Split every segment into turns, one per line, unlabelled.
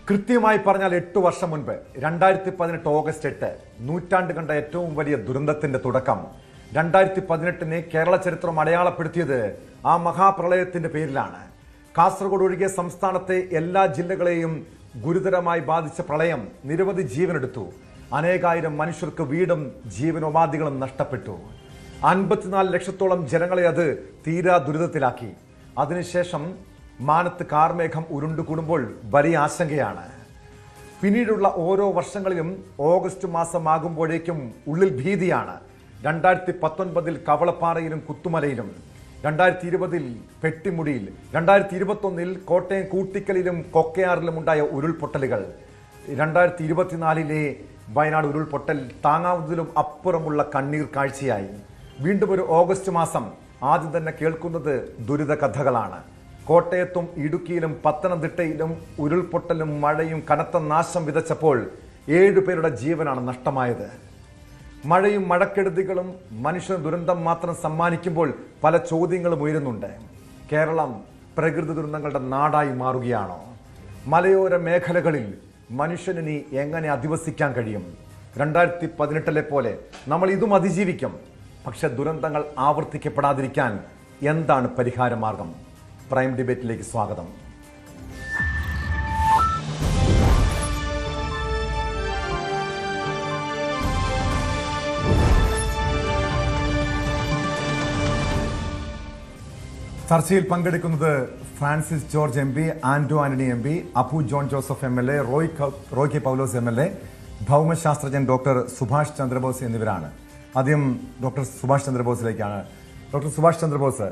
കൃത്യമായി പറഞ്ഞാൽ 8 വർഷം മുൻപ് 2018 ഓഗസ്റ്റ് 8 നൂറ്റാണ്ട് കണ്ട ഏറ്റവും വലിയ ദുരന്തത്തിന്റെ തുടക്കം. 2018 കേരള ചരിത്രം അടയാളപ്പെടുത്തിയത് ആ മഹാപ്രളയത്തിന്റെ പേരിലാണ്. കാസർഗോഡ് ഒഴികെ സംസ്ഥാനത്തെ എല്ലാ ജില്ലകളെയും ഗുരുതരമായി ബാധിച്ച പ്രളയം നിരവധി ജീവനെടുത്തു. അനേകായിരം മനുഷ്യർക്ക് വീടും ജീവനോപാധികളും നഷ്ടപ്പെട്ടു. 54 ലക്ഷത്തോളം ജനങ്ങളെ അത് തീരാ ദുരിതത്തിലാക്കി. അതിനുശേഷം മാനത്ത് കാർമേഘം ഉരുണ്ടുകൂടുമ്പോൾ വലിയ ആശങ്കയാണ്. പിന്നീടുള്ള ഓരോ വർഷങ്ങളിലും ഓഗസ്റ്റ് മാസമാകുമ്പോഴേക്കും ഉള്ളിൽ ഭീതിയാണ്. 2019 കവളപ്പാറയിലും കുത്തുമലയിലും, 2020 പെട്ടിമുടിയിൽ, 2021 കോട്ടയം കൂട്ടിക്കലിലും കൊക്കയാറിലും ഉണ്ടായ ഉരുൾപൊട്ടലുകൾ, 2024 വയനാട് ഉരുൾപൊട്ടൽ താങ്ങാവുന്നതിലും അപ്പുറമുള്ള കണ്ണീർ കാഴ്ചയായി. വീണ്ടും ഒരു ഓഗസ്റ്റ് മാസം ആദ്യം തന്നെ കേൾക്കുന്നത് ദുരിത കഥകളാണ്. കോട്ടയത്തും ഇടുക്കിയിലും പത്തനംതിട്ടയിലും ഉരുൾപൊട്ടലും മഴയും കനത്ത നാശം വിതച്ചപ്പോൾ 7 പേരുടെ ജീവനാണ് നഷ്ടമായത്. മഴയും മഴക്കെടുതികളും മനുഷ്യ ദുരന്തം മാത്രം സമ്മാനിക്കുമ്പോൾ പല ചോദ്യങ്ങളും ഉയരുന്നുണ്ട്. കേരളം പ്രകൃതി ദുരന്തങ്ങളുടെ നാടായി മാറുകയാണോ? മലയോര മേഖലകളിൽ മനുഷ്യനിനി എങ്ങനെ അധിവസിക്കാൻ കഴിയും? 2018 പോലെ നമ്മൾ ഇതും അതിജീവിക്കും. പക്ഷെ ദുരന്തങ്ങൾ ആവർത്തിക്കപ്പെടാതിരിക്കാൻ എന്താണ് പരിഹാരമാർഗം? പ്രൈം ഡിബേറ്റിലേക്ക് സ്വാഗതം. ചർച്ചയിൽ പങ്കെടുക്കുന്നത് Francis George M P, Anto Antony M P, Appu John Joseph M L A, Roy K Paulose M L A, ഭൗമശാസ്ത്രജ്ഞൻ ഡോക്ടർ സുഭാഷ് ചന്ദ്രബോസ് എന്നിവരാണ്. ആദ്യം ഡോക്ടർ സുഭാഷ് ചന്ദ്രബോസിലേക്കാണ്. ഡോക്ടർ സുഭാഷ് ചന്ദ്രബോസ്,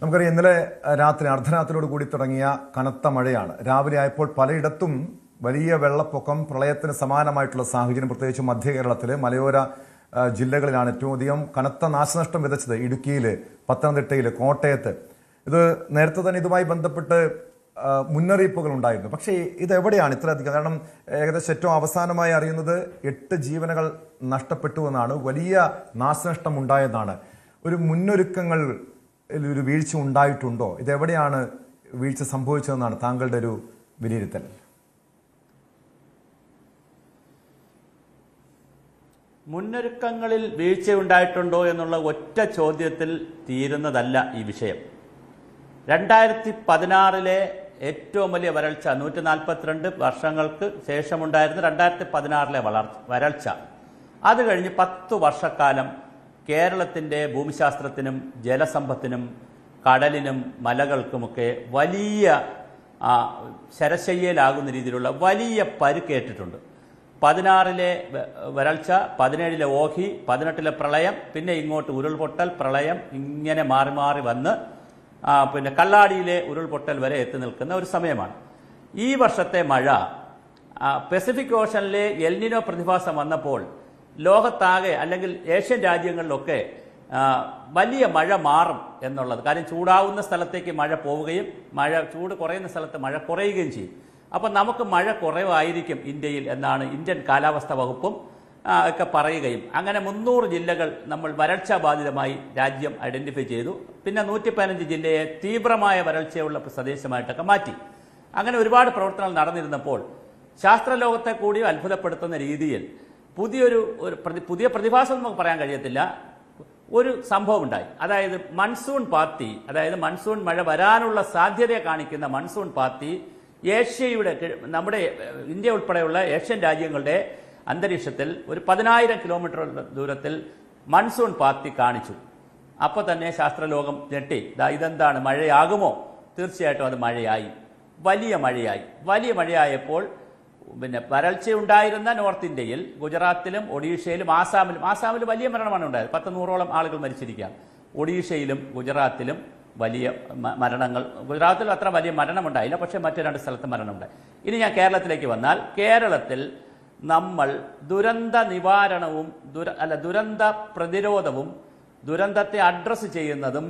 നമുക്കറിയാം ഇന്നലെ രാത്രി അർദ്ധരാത്രിയോട് കൂടി തുടങ്ങിയ കനത്ത മഴയാണ്. രാവിലെ ആയപ്പോൾ പലയിടത്തും വലിയ വെള്ളപ്പൊക്കം, പ്രളയത്തിന് സമാനമായിട്ടുള്ള സാഹചര്യം, പ്രത്യേകിച്ച് മധ്യ കേരളത്തിലെ മലയോര ജില്ലകളിലാണ് ഏറ്റവും അധികം കനത്ത നാശനഷ്ടം വിതച്ചത്. ഇടുക്കിയിൽ, പത്തനംതിട്ടയിൽ, കോട്ടയത്ത്. ഇത് നേരത്തെ തന്നെ ഇതുമായി ബന്ധപ്പെട്ട് മുന്നറിയിപ്പുകൾ ഉണ്ടായിരുന്നു. പക്ഷേ ഇതെവിടെയാണ് ഇത്രയധികം? കാരണം ഏകദേശം ഏറ്റവും അവസാനമായി അറിയുന്നത് 8 ജീവനുകൾ നഷ്ടപ്പെട്ടു എന്നാണ്, വലിയ നാശനഷ്ടം ഉണ്ടായതാണ്. ഒരു മുന്നൊരുക്കങ്ങൾ ഒരു വീഴ്ച ഉണ്ടായിട്ടുണ്ടോ? ഇതെവിടെയാണ് വീഴ്ച സംഭവിച്ചതെന്നാണ് താങ്കളുടെ ഒരു വിലയിരുത്തൽ?
മുന്നൊരുക്കങ്ങളിൽ വീഴ്ചയുണ്ടായിട്ടുണ്ടോ എന്നുള്ള ഒറ്റ ചോദ്യത്തിൽ തീരുന്നതല്ല ഈ വിഷയം. 2016 ഏറ്റവും വലിയ വരൾച്ച, 142 വർഷങ്ങൾക്ക് ശേഷമുണ്ടായിരുന്ന 2016 വരൾച്ച, അത് കഴിഞ്ഞ് 10 വർഷക്കാലം കേരളത്തിൻ്റെ ഭൂമിശാസ്ത്രത്തിനും ജലസമ്പത്തിനും കടലിനും മലകൾക്കുമൊക്കെ വലിയ ശരശയ്യയിലാകുന്ന രീതിയിലുള്ള വലിയ പരുക്കേറ്റിട്ടുണ്ട്. 16 വരൾച്ച, 17 ഓഖി, 18 പ്രളയം, പിന്നെ ഇങ്ങോട്ട് ഉരുൾപൊട്ടൽ, പ്രളയം, ഇങ്ങനെ മാറി മാറി വന്ന് പിന്നെ കള്ളാടിയിലെ ഉരുൾപൊട്ടൽ വരെ എത്തി നിൽക്കുന്ന ഒരു സമയമാണ്. ഈ വർഷത്തെ മഴ പസഫിക് ഓഷനിലെ എൽനിനോ പ്രതിഭാസം വന്നപ്പോൾ ലോകത്താകെ അല്ലെങ്കിൽ ഏഷ്യൻ രാജ്യങ്ങളിലൊക്കെ വലിയ മഴ മാറും എന്നുള്ളത്. കാര്യം ചൂടാവുന്ന സ്ഥലത്തേക്ക് മഴ പോവുകയും ചൂട് കുറയുന്ന സ്ഥലത്ത് മഴ കുറയുകയും ചെയ്യും. അപ്പം നമുക്ക് മഴ കുറവായിരിക്കും ഇന്ത്യയിൽ എന്നാണ് ഇന്ത്യൻ കാലാവസ്ഥാ വകുപ്പും ഒക്കെ പറയുകയും, അങ്ങനെ 300 ജില്ലകൾ നമ്മൾ വരൾച്ചാ ബാധിതമായി രാജ്യം ഐഡന്റിഫൈ ചെയ്തു. പിന്നെ 115 ജില്ലയെ തീവ്രമായ വരൾച്ചയുള്ള പ്രദേശമായിട്ടൊക്കെ മാറ്റി. അങ്ങനെ ഒരുപാട് പ്രവർത്തനങ്ങൾ നടന്നിരുന്നപ്പോൾ ശാസ്ത്രലോകത്തെ കൂടി അത്ഭുതപ്പെടുത്തുന്ന രീതിയിൽ പുതിയ പ്രതിഭാസം നമുക്ക് പറയാൻ കഴിയത്തില്ല, ഒരു സംഭവം ഉണ്ടായി. അതായത് മൺസൂൺ പാത്തി, അതായത് മൺസൂൺ മഴ വരാനുള്ള സാധ്യതയെ കാണിക്കുന്ന മൺസൂൺ പാത്തി ഏഷ്യയുടെ, നമ്മുടെ ഇന്ത്യ ഉൾപ്പെടെയുള്ള ഏഷ്യൻ രാജ്യങ്ങളുടെ അന്തരീക്ഷത്തിൽ ഒരു 10,000 കിലോമീറ്റർ ദൂരത്തിൽ മൺസൂൺ പാത്തി കാണിച്ചു. അപ്പോൾ തന്നെ ശാസ്ത്രലോകം ഞെട്ടി. ഇതെന്താണ്, മഴയാകുമോ? തീർച്ചയായിട്ടും അത് മഴയായി, വലിയ മഴയായി. വലിയ മഴയായപ്പോൾ പിന്നെ വരൾച്ചയുണ്ടായിരുന്ന നോർത്ത് ഇന്ത്യയിൽ, ഗുജറാത്തിലും ഒഡീഷയിലും ആസാമിലും വലിയ മരണമാണ് ഉണ്ടായത്. 100-100ഓളം ആളുകൾ മരിച്ചിരിക്കുകയാണ്. ഒഡീഷയിലും ഗുജറാത്തിലും വലിയ മരണങ്ങൾ. ഗുജറാത്തിൽ അത്ര വലിയ മരണമുണ്ടായില്ല, പക്ഷേ മറ്റു 2 സ്ഥലത്ത് മരണമുണ്ടായി. ഇനി ഞാൻ കേരളത്തിലേക്ക് വന്നാൽ, കേരളത്തിൽ നമ്മൾ ദുരന്ത നിവാരണവും ദുരന്ത പ്രതിരോധവും ദുരന്തത്തെ അഡ്രസ്സ് ചെയ്യുന്നതും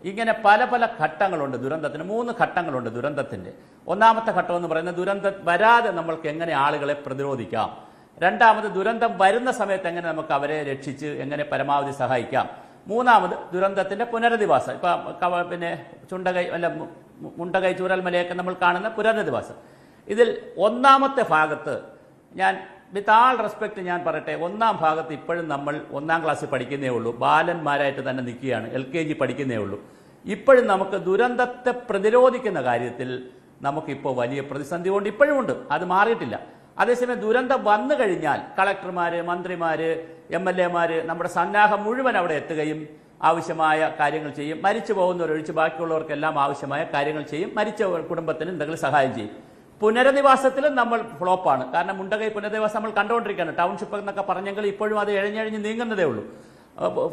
ഇങ്ങനെ പല പല ഘട്ടങ്ങളുണ്ട്. ദുരന്തത്തിന് 3 ഘട്ടങ്ങളുണ്ട്. ദുരന്തത്തിൻ്റെ ഒന്നാമത്തെ ഘട്ടം എന്ന് പറയുന്നത് ദുരന്തം വരാതെ നമ്മൾക്ക് എങ്ങനെ ആളുകളെ പ്രതിരോധിക്കാം. രണ്ടാമത് ദുരന്തം വരുന്ന സമയത്ത് എങ്ങനെ നമുക്ക് അവരെ രക്ഷിച്ച് എങ്ങനെ പരമാവധി സഹായിക്കാം. മൂന്നാമത് ദുരന്തത്തിന്റെ പുനരധിവാസം. ഇപ്പം പിന്നെ ചുണ്ടകൈ അല്ല മുണ്ടകൈ ചൂരൽമലയൊക്കെ നമ്മൾ കാണുന്ന പുനരധിവാസം. ഇതിൽ ഒന്നാമത്തെ ഭാഗത്ത് ഞാൻ വിത്ത് ആൾ റെസ്പെക്ട് ഞാൻ പറയട്ടെ, ഒന്നാം ഭാഗത്ത് ഇപ്പോഴും നമ്മൾ 1-ാം ക്ലാസ്സിൽ പഠിക്കുന്നേ ഉള്ളൂ, ബാലന്മാരായിട്ട് തന്നെ നിൽക്കുകയാണ്, LKG പഠിക്കുന്നേ ഉള്ളൂ. ഇപ്പോഴും നമുക്ക് ദുരന്തത്തെ പ്രതിരോധിക്കുന്ന കാര്യത്തിൽ നമുക്കിപ്പോൾ വലിയ പ്രതിസന്ധി കൊണ്ട് ഇപ്പോഴും ഉണ്ട്, അത് മാറിയിട്ടില്ല. അതേസമയം ദുരന്തം വന്നു കഴിഞ്ഞാൽ കളക്ടർമാർ, മന്ത്രിമാർ, MLA മാർ, നമ്മുടെ സന്നാഹം മുഴുവൻ അവിടെ എത്തുകയും ആവശ്യമായ കാര്യങ്ങൾ ചെയ്യും. മരിച്ചു പോകുന്നവരൊഴിച്ച് ബാക്കിയുള്ളവർക്കെല്ലാം ആവശ്യമായ കാര്യങ്ങൾ ചെയ്യും. മരിച്ച കുടുംബത്തിന് എന്തെങ്കിലും സഹായം ചെയ്യും. പുനരധിവാസത്തിലും നമ്മൾ ഫ്ലോപ്പാണ്. കാരണം മുണ്ടകൈ പുനരധിവാസം നമ്മൾ കണ്ടുകൊണ്ടിരിക്കുകയാണ്. ടൗൺഷിപ്പ് എന്നൊക്കെ പറഞ്ഞെങ്കിൽ ഇപ്പോഴും അത് എഴഞ്ഞെഴിഞ്ഞ് നീങ്ങുന്നതേ ഉള്ളൂ.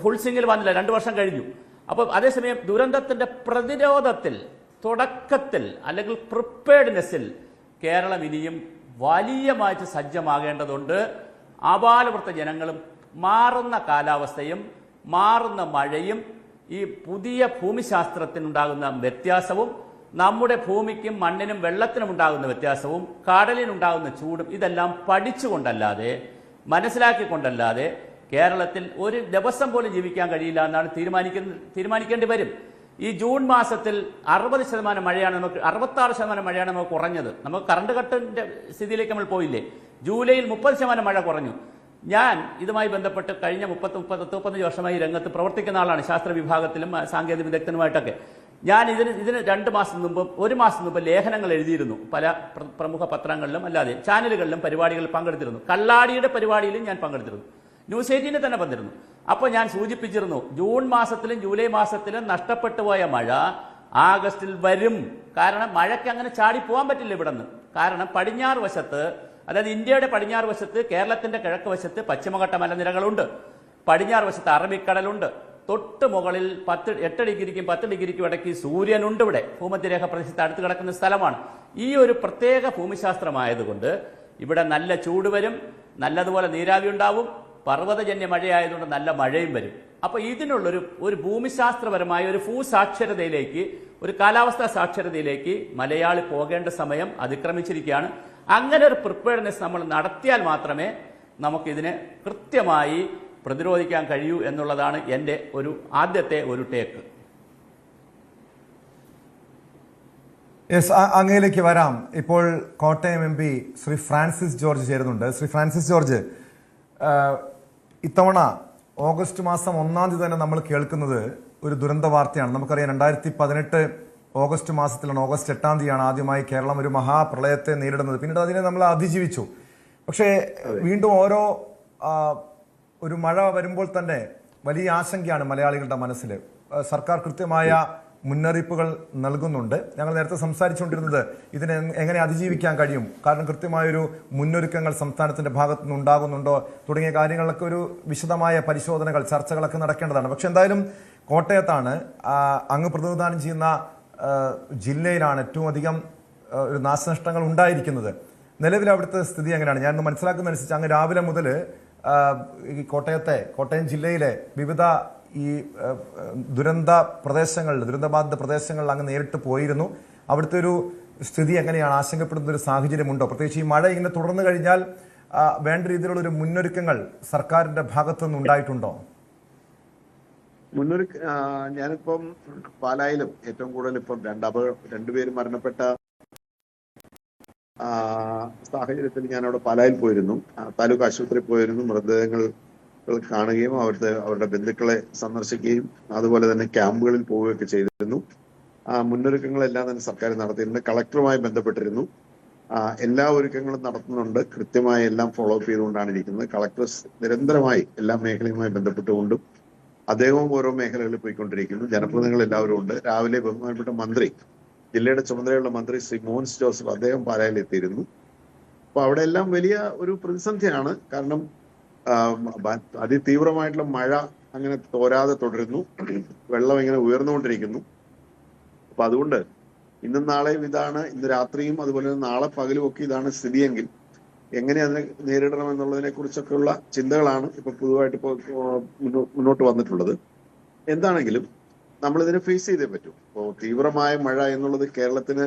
ഫുൾ സിംഗിൽ വന്നില്ല, 2 വർഷം കഴിഞ്ഞു. അപ്പോൾ അതേസമയം ദുരന്തത്തിൻ്റെ പ്രതിരോധത്തിൽ, തുടക്കത്തിൽ അല്ലെങ്കിൽ പ്രിപ്പയർഡ്നെസ്സിൽ കേരളം ഇനിയും വലിയ മാറ്റി സജ്ജമാകേണ്ടതുണ്ട്. ആബാലവൃത്ത ജനങ്ങളും മാറുന്ന കാലാവസ്ഥയും മാറുന്ന മഴയും ഈ പുതിയ ഭൂമിശാസ്ത്രത്തിനുണ്ടാകുന്ന വ്യത്യാസവും നമ്മുടെ ഭൂമിക്കും മണ്ണിനും വെള്ളത്തിനും ഉണ്ടാകുന്ന വ്യത്യാസവും കടലിനുണ്ടാകുന്ന ചൂടും ഇതെല്ലാം പഠിച്ചുകൊണ്ടല്ലാതെ, മനസ്സിലാക്കിക്കൊണ്ടല്ലാതെ കേരളത്തിൽ ഒരു ദിവസം പോലും ജീവിക്കാൻ കഴിയില്ല എന്നാണ് തീരുമാനിക്കേണ്ടി വരും. ഈ ജൂൺ മാസത്തിൽ 60% മഴയാണ് നമുക്ക്, 66% മഴയാണ് നമുക്ക് കുറഞ്ഞത്. നമുക്ക് കറണ്ട് കട്ടിന്റെ സ്ഥിതിയിലേക്ക് നമ്മൾ പോയില്ലേ. ജൂലൈയിൽ 30% മഴ കുറഞ്ഞു. ഞാൻ ഇതുമായി ബന്ധപ്പെട്ട് കഴിഞ്ഞ 30-35 വർഷമായി രംഗത്ത് പ്രവർത്തിക്കുന്ന ആളാണ്, ശാസ്ത്ര വിഭാഗത്തിലും സാങ്കേതിക വിദഗ്ധനുമായിട്ടൊക്കെ. ഞാൻ ഇതിന് 2 മാസം മുമ്പും 1 മാസം മുമ്പ് ലേഖനങ്ങൾ എഴുതിയിരുന്നു. പല പ്രമുഖ പത്രങ്ങളിലും അല്ലാതെ ചാനലുകളിലും പരിപാടികളിൽ പങ്കെടുത്തിരുന്നു. കള്ളാടിയുടെ പരിപാടിയിലും ഞാൻ പങ്കെടുത്തിരുന്നു. ന്യൂസ് 18 തന്നെ വന്നിരുന്നു. അപ്പോൾ ഞാൻ സൂചിപ്പിച്ചിരുന്നു, ജൂൺ മാസത്തിലും ജൂലൈ മാസത്തിലും നഷ്ടപ്പെട്ടു പോയ മഴ ആഗസ്റ്റിൽ വരും. കാരണം മഴയ്ക്ക് അങ്ങനെ ചാടി പോകാൻ പറ്റില്ല ഇവിടെ നിന്ന്. കാരണം പടിഞ്ഞാറ് വശത്ത്, അതായത് ഇന്ത്യയുടെ പടിഞ്ഞാറ് വശത്ത്, കേരളത്തിന്റെ കിഴക്ക് വശത്ത് പശ്ചിമഘട്ട മലനിരകളുണ്ട്. പടിഞ്ഞാറ് വശത്ത് അറബിക്കടലുണ്ട്. തൊട്ട് മുകളിൽ 8 ഡിഗ്രിക്കും 10 ഡിഗ്രിക്കും ഇടയ്ക്ക് സൂര്യനുണ്ട്. ഇവിടെ ഭൂമധ്യരേഖ പ്രദേശത്ത് അടുത്ത് കിടക്കുന്ന സ്ഥലമാണ്. ഈ ഒരു പ്രത്യേക ഭൂമിശാസ്ത്രമായതുകൊണ്ട് ഇവിടെ നല്ല ചൂട് വരും, നല്ലതുപോലെ നീരാവി ഉണ്ടാവും, പർവ്വതജന്യ മഴയായതുകൊണ്ട് നല്ല മഴയും വരും. അപ്പോൾ ഇതിനുള്ളൊരു ഭൂമിശാസ്ത്രപരമായ ഒരു ഭൂസാക്ഷരതയിലേക്ക്, ഒരു കാലാവസ്ഥാ സാക്ഷരതയിലേക്ക് മലയാളി പോകേണ്ട സമയം അതിക്രമിച്ചിരിക്കുകയാണ്. അങ്ങനെ ഒരു പ്രിപ്പയർനെസ് നമ്മൾ നടത്തിയാൽ മാത്രമേ നമുക്കിതിനെ കൃത്യമായി പ്രതിരോധിക്കാൻ കഴിയൂ എന്നുള്ളതാണ് എൻ്റെ ആദ്യത്തെ ഒരു ടേക്ക്.
യെസ്, അങ്ങയിലേക്ക് വരാം. ഇപ്പോൾ Kottayam MP Shri Francis George ചേരുന്നുണ്ട്. ശ്രീ ഫ്രാൻസിസ് ജോർജ്, ഇത്തവണ ഓഗസ്റ്റ് മാസം 1-ാം തീയതി തന്നെ നമ്മൾ കേൾക്കുന്നത് ഒരു ദുരന്ത വാർത്തയാണ്. നമുക്കറിയാം 2018 ഓഗസ്റ്റ് മാസത്തിലാണ്, ഓഗസ്റ്റ് 8-ാം തീയതിയാണ് ആദ്യമായി കേരളം ഒരു മഹാപ്രളയത്തെ നേരിടുന്നത്. പിന്നീട് അതിനെ നമ്മൾ അതിജീവിച്ചു. പക്ഷേ വീണ്ടും ഒരു മഴ വരുമ്പോൾ തന്നെ വലിയ ആശങ്കയാണ് മലയാളികളുടെ മനസ്സിൽ. സർക്കാർ കൃത്യമായ മുന്നറിയിപ്പുകൾ നൽകുന്നുണ്ട്. ഞങ്ങൾ നേരത്തെ സംസാരിച്ചുകൊണ്ടിരുന്നത് ഇതിനെ എങ്ങനെ അതിജീവിക്കാൻ കഴിയും, കാരണം കൃത്യമായൊരു മുന്നൊരുക്കങ്ങൾ സംസ്ഥാനത്തിന്റെ ഭാഗത്തു നിന്ന് ഉണ്ടാകുന്നുണ്ടോ തുടങ്ങിയ കാര്യങ്ങളിലൊക്കെ ഒരു വിശദമായ പരിശോധനകൾ, ചർച്ചകളൊക്കെ നടക്കേണ്ടതാണ്. പക്ഷെ എന്തായാലും കോട്ടയത്താണ് അങ്ങ് പ്രതിനിധാനം ചെയ്യുന്ന ജില്ലയിലാണ് ഏറ്റവും അധികം ഒരു നാശനഷ്ടങ്ങൾ ഉണ്ടായിരിക്കുന്നത്. നിലവിൽ അവിടുത്തെ സ്ഥിതി എങ്ങനെയാണ്? ഞാൻ മനസ്സിലാക്കുന്നതനുസരിച്ച് അങ്ങ് രാവിലെ മുതൽ ഈ കോട്ടയം ജില്ലയിലെ വിവിധ ഈ ദുരന്തബാധിത പ്രദേശങ്ങളിൽ അങ്ങ് നേരിട്ട് പോയിരുന്നു. അവിടുത്തെ ഒരു സ്ഥിതി എങ്ങനെയാണ്? ആശങ്കപ്പെടുന്ന ഒരു സാഹചര്യമുണ്ടോ? പ്രത്യേകിച്ച് ഈ മഴ ഇങ്ങനെ തുടർന്നു കഴിഞ്ഞാൽ വേണ്ട രീതിയിലുള്ള ഒരു മുന്നൊരുക്കങ്ങൾ സർക്കാരിന്റെ ഭാഗത്തുനിന്ന് ഉണ്ടായിട്ടുണ്ടോ?
ഞാനിപ്പം പാലായിലും ഏറ്റവും കൂടുതൽ ഇപ്പം 2 പേര് മരണപ്പെട്ട സാഹചര്യത്തിൽ ഞാൻ അവിടെ പാലായിൽ പോയിരുന്നു, താലൂക്ക് ആശുപത്രിയിൽ പോയിരുന്നു. മൃതദേഹങ്ങൾ കാണുകയും അവരുടെ ബന്ധുക്കളെ സന്ദർശിക്കുകയും അതുപോലെ തന്നെ ക്യാമ്പുകളിൽ പോവുകയൊക്കെ ചെയ്തിരുന്നു. മുന്നൊരുക്കങ്ങളെല്ലാം തന്നെ സർക്കാർ നടത്തിയിട്ടുണ്ട്. കളക്ടറുമായി ബന്ധപ്പെട്ടിരുന്നു. എല്ലാ ഒരുക്കങ്ങളും നടത്തുന്നുണ്ട്. കൃത്യമായി എല്ലാം ഫോളോ അപ്പ് ചെയ്തുകൊണ്ടാണ് ഇരിക്കുന്നത്. കളക്ടർ നിരന്തരമായി എല്ലാ മേഖലയുമായി ബന്ധപ്പെട്ടുകൊണ്ടും അദ്ദേഹവും ഓരോ മേഖലകളിൽ പോയിക്കൊണ്ടിരിക്കുന്നു. ജനപ്രതിനിധികൾ എല്ലാവരും ഉണ്ട്. രാവിലെ ബഹുമാനപ്പെട്ട മന്ത്രി, ജില്ലയുടെ ചുമതലയുള്ള മന്ത്രി ശ്രീ മോൻസ് ജോസഫ്, അദ്ദേഹം പാലായിൽ എത്തിയിരുന്നു. അപ്പൊ അവിടെ എല്ലാം വലിയ ഒരു പ്രതിസന്ധിയാണ്. കാരണം അതിതീവ്രമായിട്ടുള്ള മഴ അങ്ങനെ തോരാതെ തുടരുന്നു. വെള്ളം ഇങ്ങനെ ഉയർന്നുകൊണ്ടിരിക്കുന്നു. അപ്പൊ അതുകൊണ്ട് ഇന്നും നാളെയും ഇതാണ്, ഇന്ന് രാത്രിയും അതുപോലെ നാളെ പകലും ഒക്കെ ഇതാണ് സ്ഥിതിയെങ്കിൽ എങ്ങനെ അതിനെ നേരിടണം എന്നുള്ളതിനെ കുറിച്ചൊക്കെയുള്ള ചിന്തകളാണ് ഇപ്പൊ പൊതുവായിട്ട് ഇപ്പോൾ മുന്നോട്ട് വന്നിട്ടുള്ളത്. എന്താണെങ്കിലും നമ്മൾ ഇതിനെ ഫേസ് ചെയ്തേ പറ്റൂ. ഇപ്പോൾ തീവ്രമായ മഴ എന്നുള്ളത് കേരളത്തിന്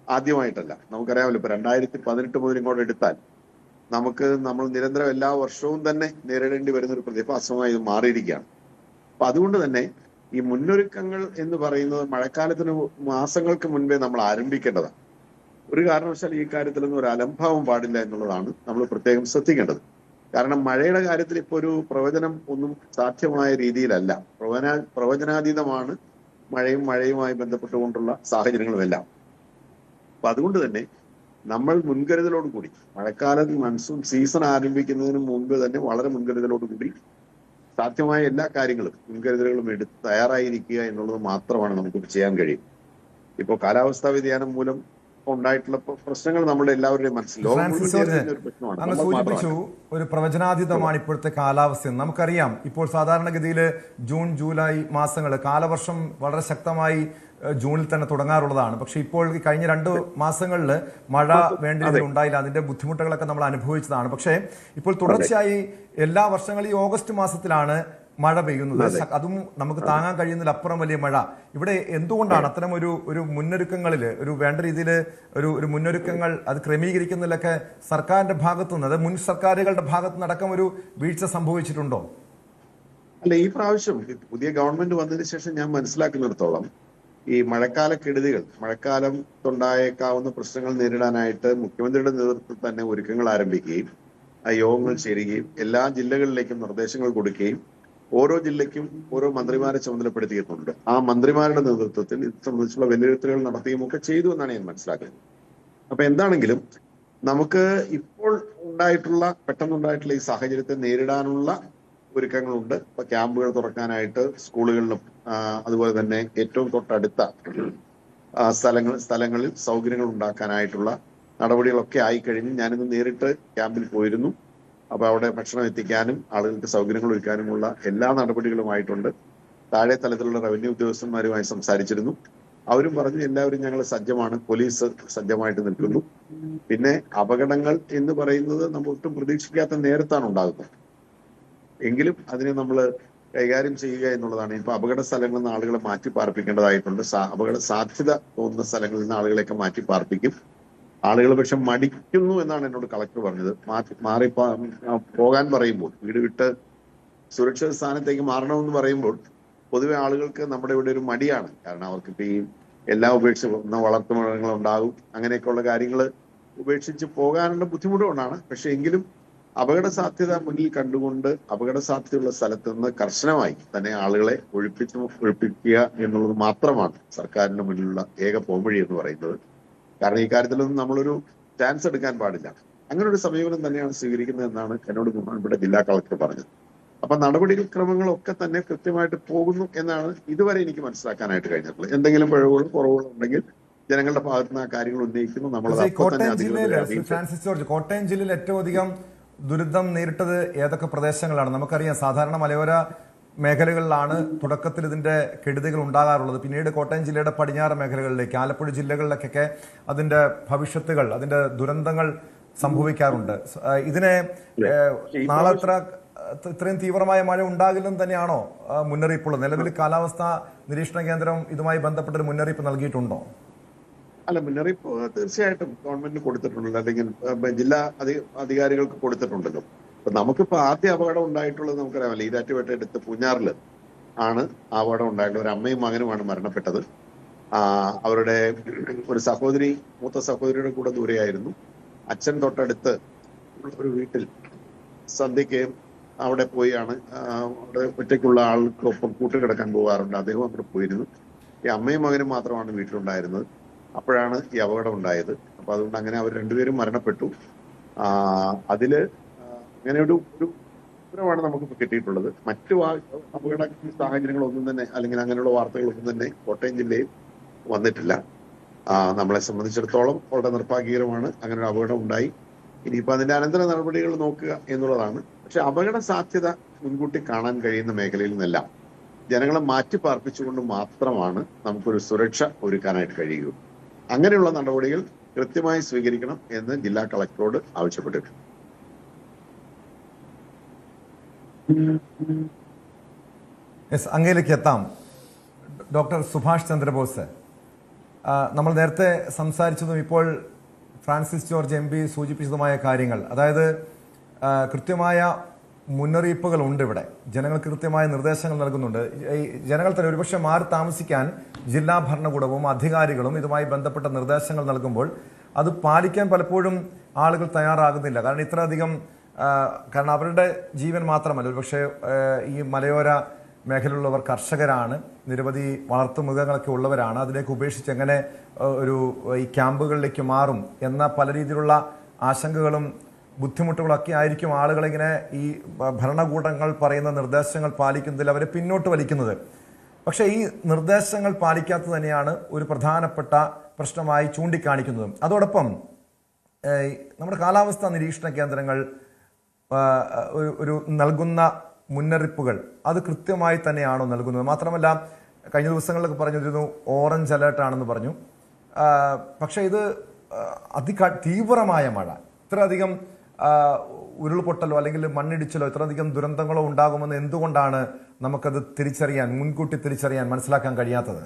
ആദ്യമായിട്ടല്ല. നമുക്കറിയാമല്ലോ, ഇപ്പൊ 2018 മുതൽ ഇങ്ങോട്ട് എടുത്താൽ നമ്മൾ നിരന്തരം എല്ലാ വർഷവും തന്നെ നേരിടേണ്ടി വരുന്ന ഒരു പ്രതിഭാസമായി ഇത് മാറിയിരിക്കുകയാണ്. അപ്പൊ അതുകൊണ്ട് തന്നെ ഈ മുന്നൊരുക്കങ്ങൾ എന്ന് പറയുന്നത് മഴക്കാലത്തിന് മാസങ്ങൾക്ക് മുൻപേ നമ്മൾ ആരംഭിക്കേണ്ടതാണ്. ഒരു കാരണവശാൽ ഈ കാര്യത്തിലൊന്നും ഒരു അലംഭാവം പാടില്ല എന്നുള്ളതാണ് നമ്മൾ പ്രത്യേകം ശ്രദ്ധിക്കേണ്ടത്. കാരണം മഴയുടെ കാര്യത്തിൽ ഇപ്പോൾ ഒരു പ്രവചനം ഒന്നും സാധ്യമായ രീതിയിലല്ല. പ്രവചനാതീതമാണ് മഴയുമായി ബന്ധപ്പെട്ടുകൊണ്ടുള്ള സാഹചര്യങ്ങളുമെല്ലാം. അപ്പൊ അതുകൊണ്ട് തന്നെ നമ്മൾ മുൻകരുതലോടുകൂടി മഴക്കാലത്ത് മൺസൂൺ സീസൺ ആരംഭിക്കുന്നതിന് മുമ്പ് തന്നെ വളരെ മുൻകരുതലോടുകൂടി സാധ്യമായ എല്ലാ കാര്യങ്ങളും മുൻകരുതലുകളും എടുത്ത് തയ്യാറായിരിക്കുക എന്നുള്ളത് മാത്രമാണ് നമുക്ക് ചെയ്യാൻ കഴിയും. ഇപ്പോൾ കാലാവസ്ഥാ വ്യതിയാനം മൂലം ഉണ്ടായിട്ടുള്ള പ്രശ്നങ്ങൾ നമ്മുടെ എല്ലാവരുടെയും
അങ്ങ് സൂചിപ്പിച്ചു ഒരു പ്രവചനാതീതമാണ് ഇപ്പോഴത്തെ കാലാവസ്ഥ. നമുക്കറിയാം ഇപ്പോൾ സാധാരണഗതിയിൽ ജൂൺ ജൂലൈ മാസങ്ങൾ കാലവർഷം വളരെ ശക്തമായി ജൂണിൽ തന്നെ തുടങ്ങാറുള്ളതാണ്. പക്ഷെ ഇപ്പോൾ കഴിഞ്ഞ 2 മാസങ്ങളിൽ മഴ വേണ്ട രീതിയിൽ ഉണ്ടായില്ല. അതിന്റെ ബുദ്ധിമുട്ടുകളൊക്കെ നമ്മൾ അനുഭവിച്ചതാണ്. പക്ഷേ ഇപ്പോൾ തുടർച്ചയായി എല്ലാ വർഷങ്ങളും ഈ ഓഗസ്റ്റ് മാസത്തിലാണ് മഴ പെയ്യുന്നത്. അതും നമുക്ക് താങ്ങാൻ കഴിയുന്നതിലപ്പുറം വലിയ മഴ. ഇവിടെ എന്തുകൊണ്ടാണ് അത്തരം ഒരു മുന്നൊരുക്കങ്ങളിൽ ഒരു വേണ്ട രീതിയിൽ ഒരു മുന്നൊരുക്കങ്ങൾ അത് ക്രമീകരിക്കുന്നതിലൊക്കെ സർക്കാരിന്റെ ഭാഗത്തുനിന്ന്, അത് മുൻ സർക്കാരുകളുടെ ഭാഗത്തുനിന്ന് അടക്കം ഒരു വീഴ്ച സംഭവിച്ചിട്ടുണ്ടോ?
അല്ല, ഈ പ്രാവശ്യം പുതിയ ഗവൺമെന്റ് വന്നതിന് ശേഷം ഞാൻ മനസ്സിലാക്കുന്നിടത്തോളം ഈ മഴക്കാല കെടുതികൾ, മഴക്കാലത്തുണ്ടായേക്കാവുന്ന പ്രശ്നങ്ങൾ നേരിടാനായിട്ട് മുഖ്യമന്ത്രിയുടെ നേതൃത്വത്തിൽ തന്നെ ഒരുക്കങ്ങൾ ആരംഭിക്കുകയും യോഗങ്ങൾ ചേരുകയും എല്ലാ ജില്ലകളിലേക്കും നിർദ്ദേശങ്ങൾ കൊടുക്കുകയും ഓരോ ജില്ലയ്ക്കും ഓരോ മന്ത്രിമാരെ ചുമതലപ്പെടുത്തിയിട്ടുണ്ട്. ആ മന്ത്രിമാരുടെ നേതൃത്വത്തിൽ ഇത് സംബന്ധിച്ചുള്ള വിലയിരുത്തലുകൾ നടത്തുകയും ഒക്കെ ചെയ്തു എന്നാണ് ഞാൻ മനസ്സിലാക്കുന്നത്. അപ്പൊ എന്താണെങ്കിലും നമുക്ക് ഇപ്പോൾ പെട്ടെന്നുണ്ടായിട്ടുള്ള ഈ സാഹചര്യത്തെ നേരിടാനുള്ള ഒരുക്കങ്ങളുണ്ട്. ഇപ്പൊ ക്യാമ്പുകൾ തുറക്കാനായിട്ട് സ്കൂളുകളിലും അതുപോലെ തന്നെ ഏറ്റവും തൊട്ടടുത്ത സ്ഥലങ്ങളിൽ സൗകര്യങ്ങൾ ഉണ്ടാക്കാനായിട്ടുള്ള നടപടികളൊക്കെ ആയിക്കഴിഞ്ഞ് ഞാനിന്ന് നേരിട്ട് ക്യാമ്പിൽ പോയിരുന്നു. അപ്പൊ അവിടെ ഭക്ഷണം എത്തിക്കാനും ആളുകൾക്ക് സൗകര്യങ്ങൾ ഒരുക്കാനുമുള്ള എല്ലാ നടപടികളുമായിട്ടുണ്ട്. താഴെ തലത്തിലുള്ള റവന്യൂ ഉദ്യോഗസ്ഥന്മാരുമായി സംസാരിച്ചിരുന്നു. അവരും പറഞ്ഞു എല്ലാവരും ഞങ്ങൾ സജ്ജമാണ്, പോലീസ് സജ്ജമായിട്ട് നിൽക്കുന്നു. പിന്നെ അപകടങ്ങൾ എന്ന് പറയുന്നത് നമ്മൾ ഒട്ടും പ്രതീക്ഷിക്കാത്ത നേരത്താണ് ഉണ്ടാകുന്നത്. എങ്കിലും അതിനെ നമ്മൾ കൈകാര്യം ചെയ്യുക എന്നുള്ളതാണ്. ഇപ്പൊ അപകട സ്ഥലങ്ങളിൽ നിന്ന് ആളുകളെ മാറ്റി പാർപ്പിക്കേണ്ടതായിട്ടുണ്ട്. അപകട സാധ്യത തോന്നുന്ന സ്ഥലങ്ങളിൽ നിന്ന് ആളുകളെയൊക്കെ മാറ്റി പാർപ്പിക്കും. ആളുകൾ പക്ഷെ മടിക്കുന്നു എന്നാണ് എന്നോട് കളക്ടർ പറഞ്ഞത്. മാറി പോകാൻ പറയുമ്പോൾ, വീട് വിട്ട് സുരക്ഷിത സ്ഥാനത്തേക്ക് മാറണമെന്ന് പറയുമ്പോൾ പൊതുവെ ആളുകൾക്ക് നമ്മുടെ ഇവിടെ ഒരു മടിയാണ്. കാരണം അവർക്ക് ഇപ്പൊ ഈ എല്ലാം ഉപേക്ഷിച്ച് വളർത്തുമൃഗങ്ങൾ ഉണ്ടാകും, അങ്ങനെയൊക്കെയുള്ള കാര്യങ്ങൾ ഉപേക്ഷിച്ച് പോകാനുള്ള ബുദ്ധിമുട്ടുകൊണ്ടാണ്. പക്ഷെ എങ്കിലും അപകട സാധ്യത മുന്നിൽ കണ്ടുകൊണ്ട് അപകട സാധ്യതയുള്ള സ്ഥലത്ത് നിന്ന് കർശനമായി തന്നെ ആളുകളെ ഒഴിപ്പിക്കുക എന്നുള്ളത് മാത്രമാണ് സർക്കാരിന്റെ മുന്നിലുള്ള ഏക പോംവഴി എന്ന് പറയുന്നത്. കാരണം ഈ കാര്യത്തിലൊന്നും നമ്മളൊരു ചാൻസ് എടുക്കാൻ പാടില്ല. അങ്ങനെ ഒരു സമീപനം തന്നെയാണ് സ്വീകരിക്കുന്നത് എന്നാണ് എന്നോട് ബഹുമാനപ്പെട്ട ജില്ലാ കളക്ടർ പറഞ്ഞത്. അപ്പൊ നടപടിക്രമങ്ങളൊക്കെ തന്നെ കൃത്യമായിട്ട് പോകുന്നു എന്നാണ് ഇതുവരെ എനിക്ക് മനസ്സിലാക്കാനായിട്ട് കഴിഞ്ഞിട്ടുള്ളത്. എന്തെങ്കിലും പിഴവുകളും കുറവുകളും ഉണ്ടെങ്കിൽ ജനങ്ങളുടെ ഭാഗത്തുനിന്ന് ആ കാര്യങ്ങൾ ഉന്നയിക്കുന്നു. നമ്മൾ
ഫ്രാൻസിസ് ജോർജ്, കോട്ടയം ജില്ലയിൽ ഏറ്റവും അധികം ദുരിതം നേരിട്ടത് ഏതൊക്കെ പ്രദേശങ്ങളാണ്? നമുക്കറിയാം സാധാരണ മലയോര മേഖലകളിലാണ് തുടക്കത്തിൽ ഇതിന്റെ കെടുതികൾ ഉണ്ടാകാറുള്ളത്. പിന്നീട് കോട്ടയം ജില്ലയുടെ പടിഞ്ഞാറ് മേഖലകളിലേക്ക്, ആലപ്പുഴ ജില്ലകളിലേക്കൊക്കെ അതിന്റെ ഭവിഷ്യത്തുകൾ, അതിന്റെ ദുരന്തങ്ങൾ സംഭവിക്കാറുണ്ട്. ഇതിനെ നാളെ ഇത്രയും തീവ്രമായ മഴ ഉണ്ടാകില്ലെന്ന് തന്നെയാണോ മുന്നറിയിപ്പുള്ളത്? നിലവിൽ കാലാവസ്ഥാ നിരീക്ഷണ കേന്ദ്രം ഇതുമായി ബന്ധപ്പെട്ടൊരു മുന്നറിയിപ്പ് നൽകിയിട്ടുണ്ടോ?
അല്ല, മുന്നറിയിപ്പ് തീർച്ചയായിട്ടും ഗവൺമെന്റിന് കൊടുത്തിട്ടുണ്ടല്ലോ, അല്ലെങ്കിൽ ജില്ലാ അധികാരികൾക്ക് കൊടുത്തിട്ടുണ്ടല്ലോ. അപ്പൊ നമുക്കിപ്പോ ആദ്യ അപകടം ഉണ്ടായിട്ടുള്ളത് നമുക്കറിയാമല്ലോ, ഈരാറ്റുപേട്ട അടുത്ത് പൂഞ്ഞാറില് ആണ് അപകടം ഉണ്ടായിട്ടുള്ളത്. ഒരു അമ്മയും മകനുമാണ് മരണപ്പെട്ടത്. അവരുടെ ഒരു സഹോദരി, മൂത്ത സഹോദരിയുടെ കൂടെ ദൂരെയായിരുന്നു. അച്ഛൻ തൊട്ടടുത്ത് ഒരു വീട്ടിൽ സന്ധ്യയ്ക്ക് അവിടെ പോയാണ്, അവിടെ ഒറ്റയ്ക്കുള്ള ആൾക്കൊപ്പം കൂട്ടുകിടക്കാൻ പോകാറുണ്ട്. അദ്ദേഹം അവിടെ പോയിരുന്നു. ഈ അമ്മയും മകനും മാത്രമാണ് വീട്ടിലുണ്ടായിരുന്നത്. അപ്പോഴാണ് ഈ അപകടം ഉണ്ടായത്. അപ്പൊ അതുകൊണ്ട് അങ്ങനെ അവർ രണ്ടുപേരും മരണപ്പെട്ടു. അതില് അങ്ങനെ ഒരു വിവരമാണ് നമുക്കിപ്പോൾ കിട്ടിയിട്ടുള്ളത്. മറ്റു അപകട സാഹചര്യങ്ങളൊന്നും തന്നെ, അല്ലെങ്കിൽ അങ്ങനെയുള്ള വാർത്തകളൊന്നും തന്നെ കോട്ടയം ജില്ലയിൽ വന്നിട്ടില്ല. നമ്മളെ സംബന്ധിച്ചിടത്തോളം വളരെ നിർഭാഗ്യകരമാണ് അങ്ങനെ ഒരു അപകടം ഉണ്ടായി. ഇനിയിപ്പോ അതിന്റെ അനന്തര നടപടികൾ നോക്കുക എന്നുള്ളതാണ്. പക്ഷെ അപകട സാധ്യത മുൻകൂട്ടി കാണാൻ കഴിയുന്ന മേഖലയിൽ നിന്നെല്ലാം ജനങ്ങളെ മാറ്റി പാർപ്പിച്ചുകൊണ്ട് മാത്രമാണ് നമുക്കൊരു സുരക്ഷ ഒരുക്കാനായിട്ട് കഴിയൂ. അങ്ങനെയുള്ള നടപടികൾ കൃത്യമായി സ്വീകരിക്കണം എന്ന് ജില്ലാ കളക്ടറോട് ആവശ്യപ്പെട്ടിട്ടുണ്ട്.
അങ്ങയിലേക്ക് എത്താം. ഡോക്ടർ സുഭാഷ് ചന്ദ്രബോസ്, നമ്മൾ നേരത്തെ സംസാരിച്ചതും ഇപ്പോൾ ഫ്രാൻസിസ് ജോർജ് MP സൂചിപ്പിച്ചതുമായ കാര്യങ്ങൾ, അതായത് കൃത്യമായ മുന്നറിയിപ്പുകൾ ഉണ്ട്. ഇവിടെ ജനങ്ങൾക്ക് കൃത്യമായ നിർദ്ദേശങ്ങൾ നൽകുന്നുണ്ട്. ഈ ജനങ്ങൾ തന്നെ ഒരുപക്ഷെ മാറി താമസിക്കാൻ ജില്ലാ ഭരണകൂടവും അധികാരികളും ഇതുമായി ബന്ധപ്പെട്ട നിർദ്ദേശങ്ങൾ നൽകുമ്പോൾ അത് പാലിക്കാൻ പലപ്പോഴും ആളുകൾ തയ്യാറാകുന്നില്ല. കാരണം ഇത്രയധികം കാരണം അവരുടെ ജീവൻ മാത്രമല്ല, പക്ഷേ ഈ മലയോര മേഖലയിലുള്ളവർ കർഷകരാണ്, നിരവധി വളർത്തുമൃഗങ്ങളൊക്കെ ഉള്ളവരാണ്. അതിലേക്ക് ഉപേക്ഷിച്ച് എങ്ങനെ ഈ ക്യാമ്പുകളിലേക്ക് മാറും എന്ന പല രീതിയിലുള്ള ആശങ്കകളും ബുദ്ധിമുട്ടുകളൊക്കെ ആയിരിക്കും ആളുകളിങ്ങനെ ഈ ഭരണകൂടങ്ങൾ പറയുന്ന നിർദ്ദേശങ്ങൾ പാലിക്കുന്നതിൽ അവരെ പിന്നോട്ട് വലിക്കുന്നത്. പക്ഷേ ഈ നിർദ്ദേശങ്ങൾ പാലിക്കാത്തത് തന്നെയാണ് ഒരു പ്രധാനപ്പെട്ട പ്രശ്നമായി ചൂണ്ടിക്കാണിക്കുന്നതും. അതോടൊപ്പം നമ്മുടെ കാലാവസ്ഥാ നിരീക്ഷണ കേന്ദ്രങ്ങൾ ഒരു നൽകുന്ന മുന്നറിയിപ്പുകൾ അത് കൃത്യമായി തന്നെയാണോ നൽകുന്നത്? മാത്രമല്ല കഴിഞ്ഞ ദിവസങ്ങളിലൊക്കെ പറഞ്ഞിരുന്നു ഓറഞ്ച് അലേർട്ടാണെന്ന് പറഞ്ഞു. പക്ഷേ ഇത് തീവ്രമായ മഴ, ഇത്രയധികം ഉരുൾപൊട്ടലോ അല്ലെങ്കിൽ മണ്ണിടിച്ചിലോ ഇത്രയധികം ദുരന്തങ്ങളോ ഉണ്ടാകുമെന്ന് എന്തുകൊണ്ടാണ് നമുക്കത് മുൻകൂട്ടി തിരിച്ചറിയാൻ മനസ്സിലാക്കാൻ കഴിയാത്തത്?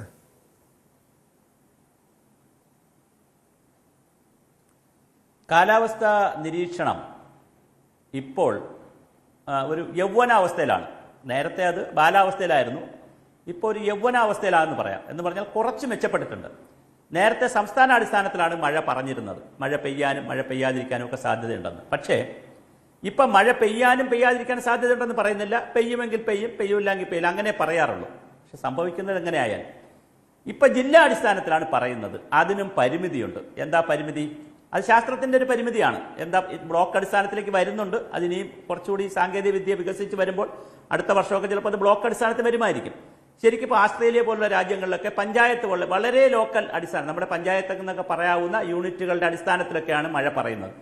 കാലാവസ്ഥാ നിരീക്ഷണം ഇപ്പോൾ ഒരു യൗവനാവസ്ഥയിലാണ്. നേരത്തെ അത് ബാലാവസ്ഥയിലായിരുന്നു, ഇപ്പോൾ ഒരു യൗവനാവസ്ഥയിലാണെന്ന് പറയാം. എന്ന് പറഞ്ഞാൽ കുറച്ച് മെച്ചപ്പെട്ടിട്ടുണ്ട്. നേരത്തെ സംസ്ഥാന അടിസ്ഥാനത്തിലാണ് മഴ പറഞ്ഞിരുന്നത്, മഴ പെയ്യാനും മഴ പെയ്യാതിരിക്കാനും ഒക്കെ സാധ്യതയുണ്ടെന്ന്. പക്ഷേ ഇപ്പം മഴ പെയ്യാനും പെയ്യാതിരിക്കാനും സാധ്യതയുണ്ടെന്ന് പറയുന്നില്ല. പെയ്യുമെങ്കിൽ പെയ്യും, പെയ്യുമില്ലെങ്കിൽ പെയ്യില്ല, അങ്ങനെ പറയാറുള്ളൂ. പക്ഷെ സംഭവിക്കുന്നത് എങ്ങനെയായാലും ഇപ്പം ജില്ലാ അടിസ്ഥാനത്തിലാണ് പറയുന്നത്. അതിനും പരിമിതിയുണ്ട്. എന്താ പരിമിതി? അത് ശാസ്ത്രത്തിൻ്റെ ഒരു പരിമിതിയാണ്. എന്താ, ബ്ലോക്ക് അടിസ്ഥാനത്തിലേക്ക് വരുന്നുണ്ട്. അതിനെയും കുറച്ചുകൂടി സാങ്കേതിക വിദ്യ വികസിച്ച് വരുമ്പോൾ അടുത്ത വർഷമൊക്കെ ചിലപ്പോൾ അത് ബ്ലോക്ക് അടിസ്ഥാനത്തിൽ വരുമായിരിക്കും. ശരിക്കും ഇപ്പോൾ ആസ്ട്രേലിയ പോലുള്ള രാജ്യങ്ങളിലൊക്കെ പഞ്ചായത്ത് പോലെ വളരെ ലോക്കൽ അടിസ്ഥാനം, നമ്മുടെ പഞ്ചായത്ത് എന്നൊക്കെ പറയാവുന്ന യൂണിറ്റുകളുടെ അടിസ്ഥാനത്തിലൊക്കെയാണ് മഴ പറയുന്നത്.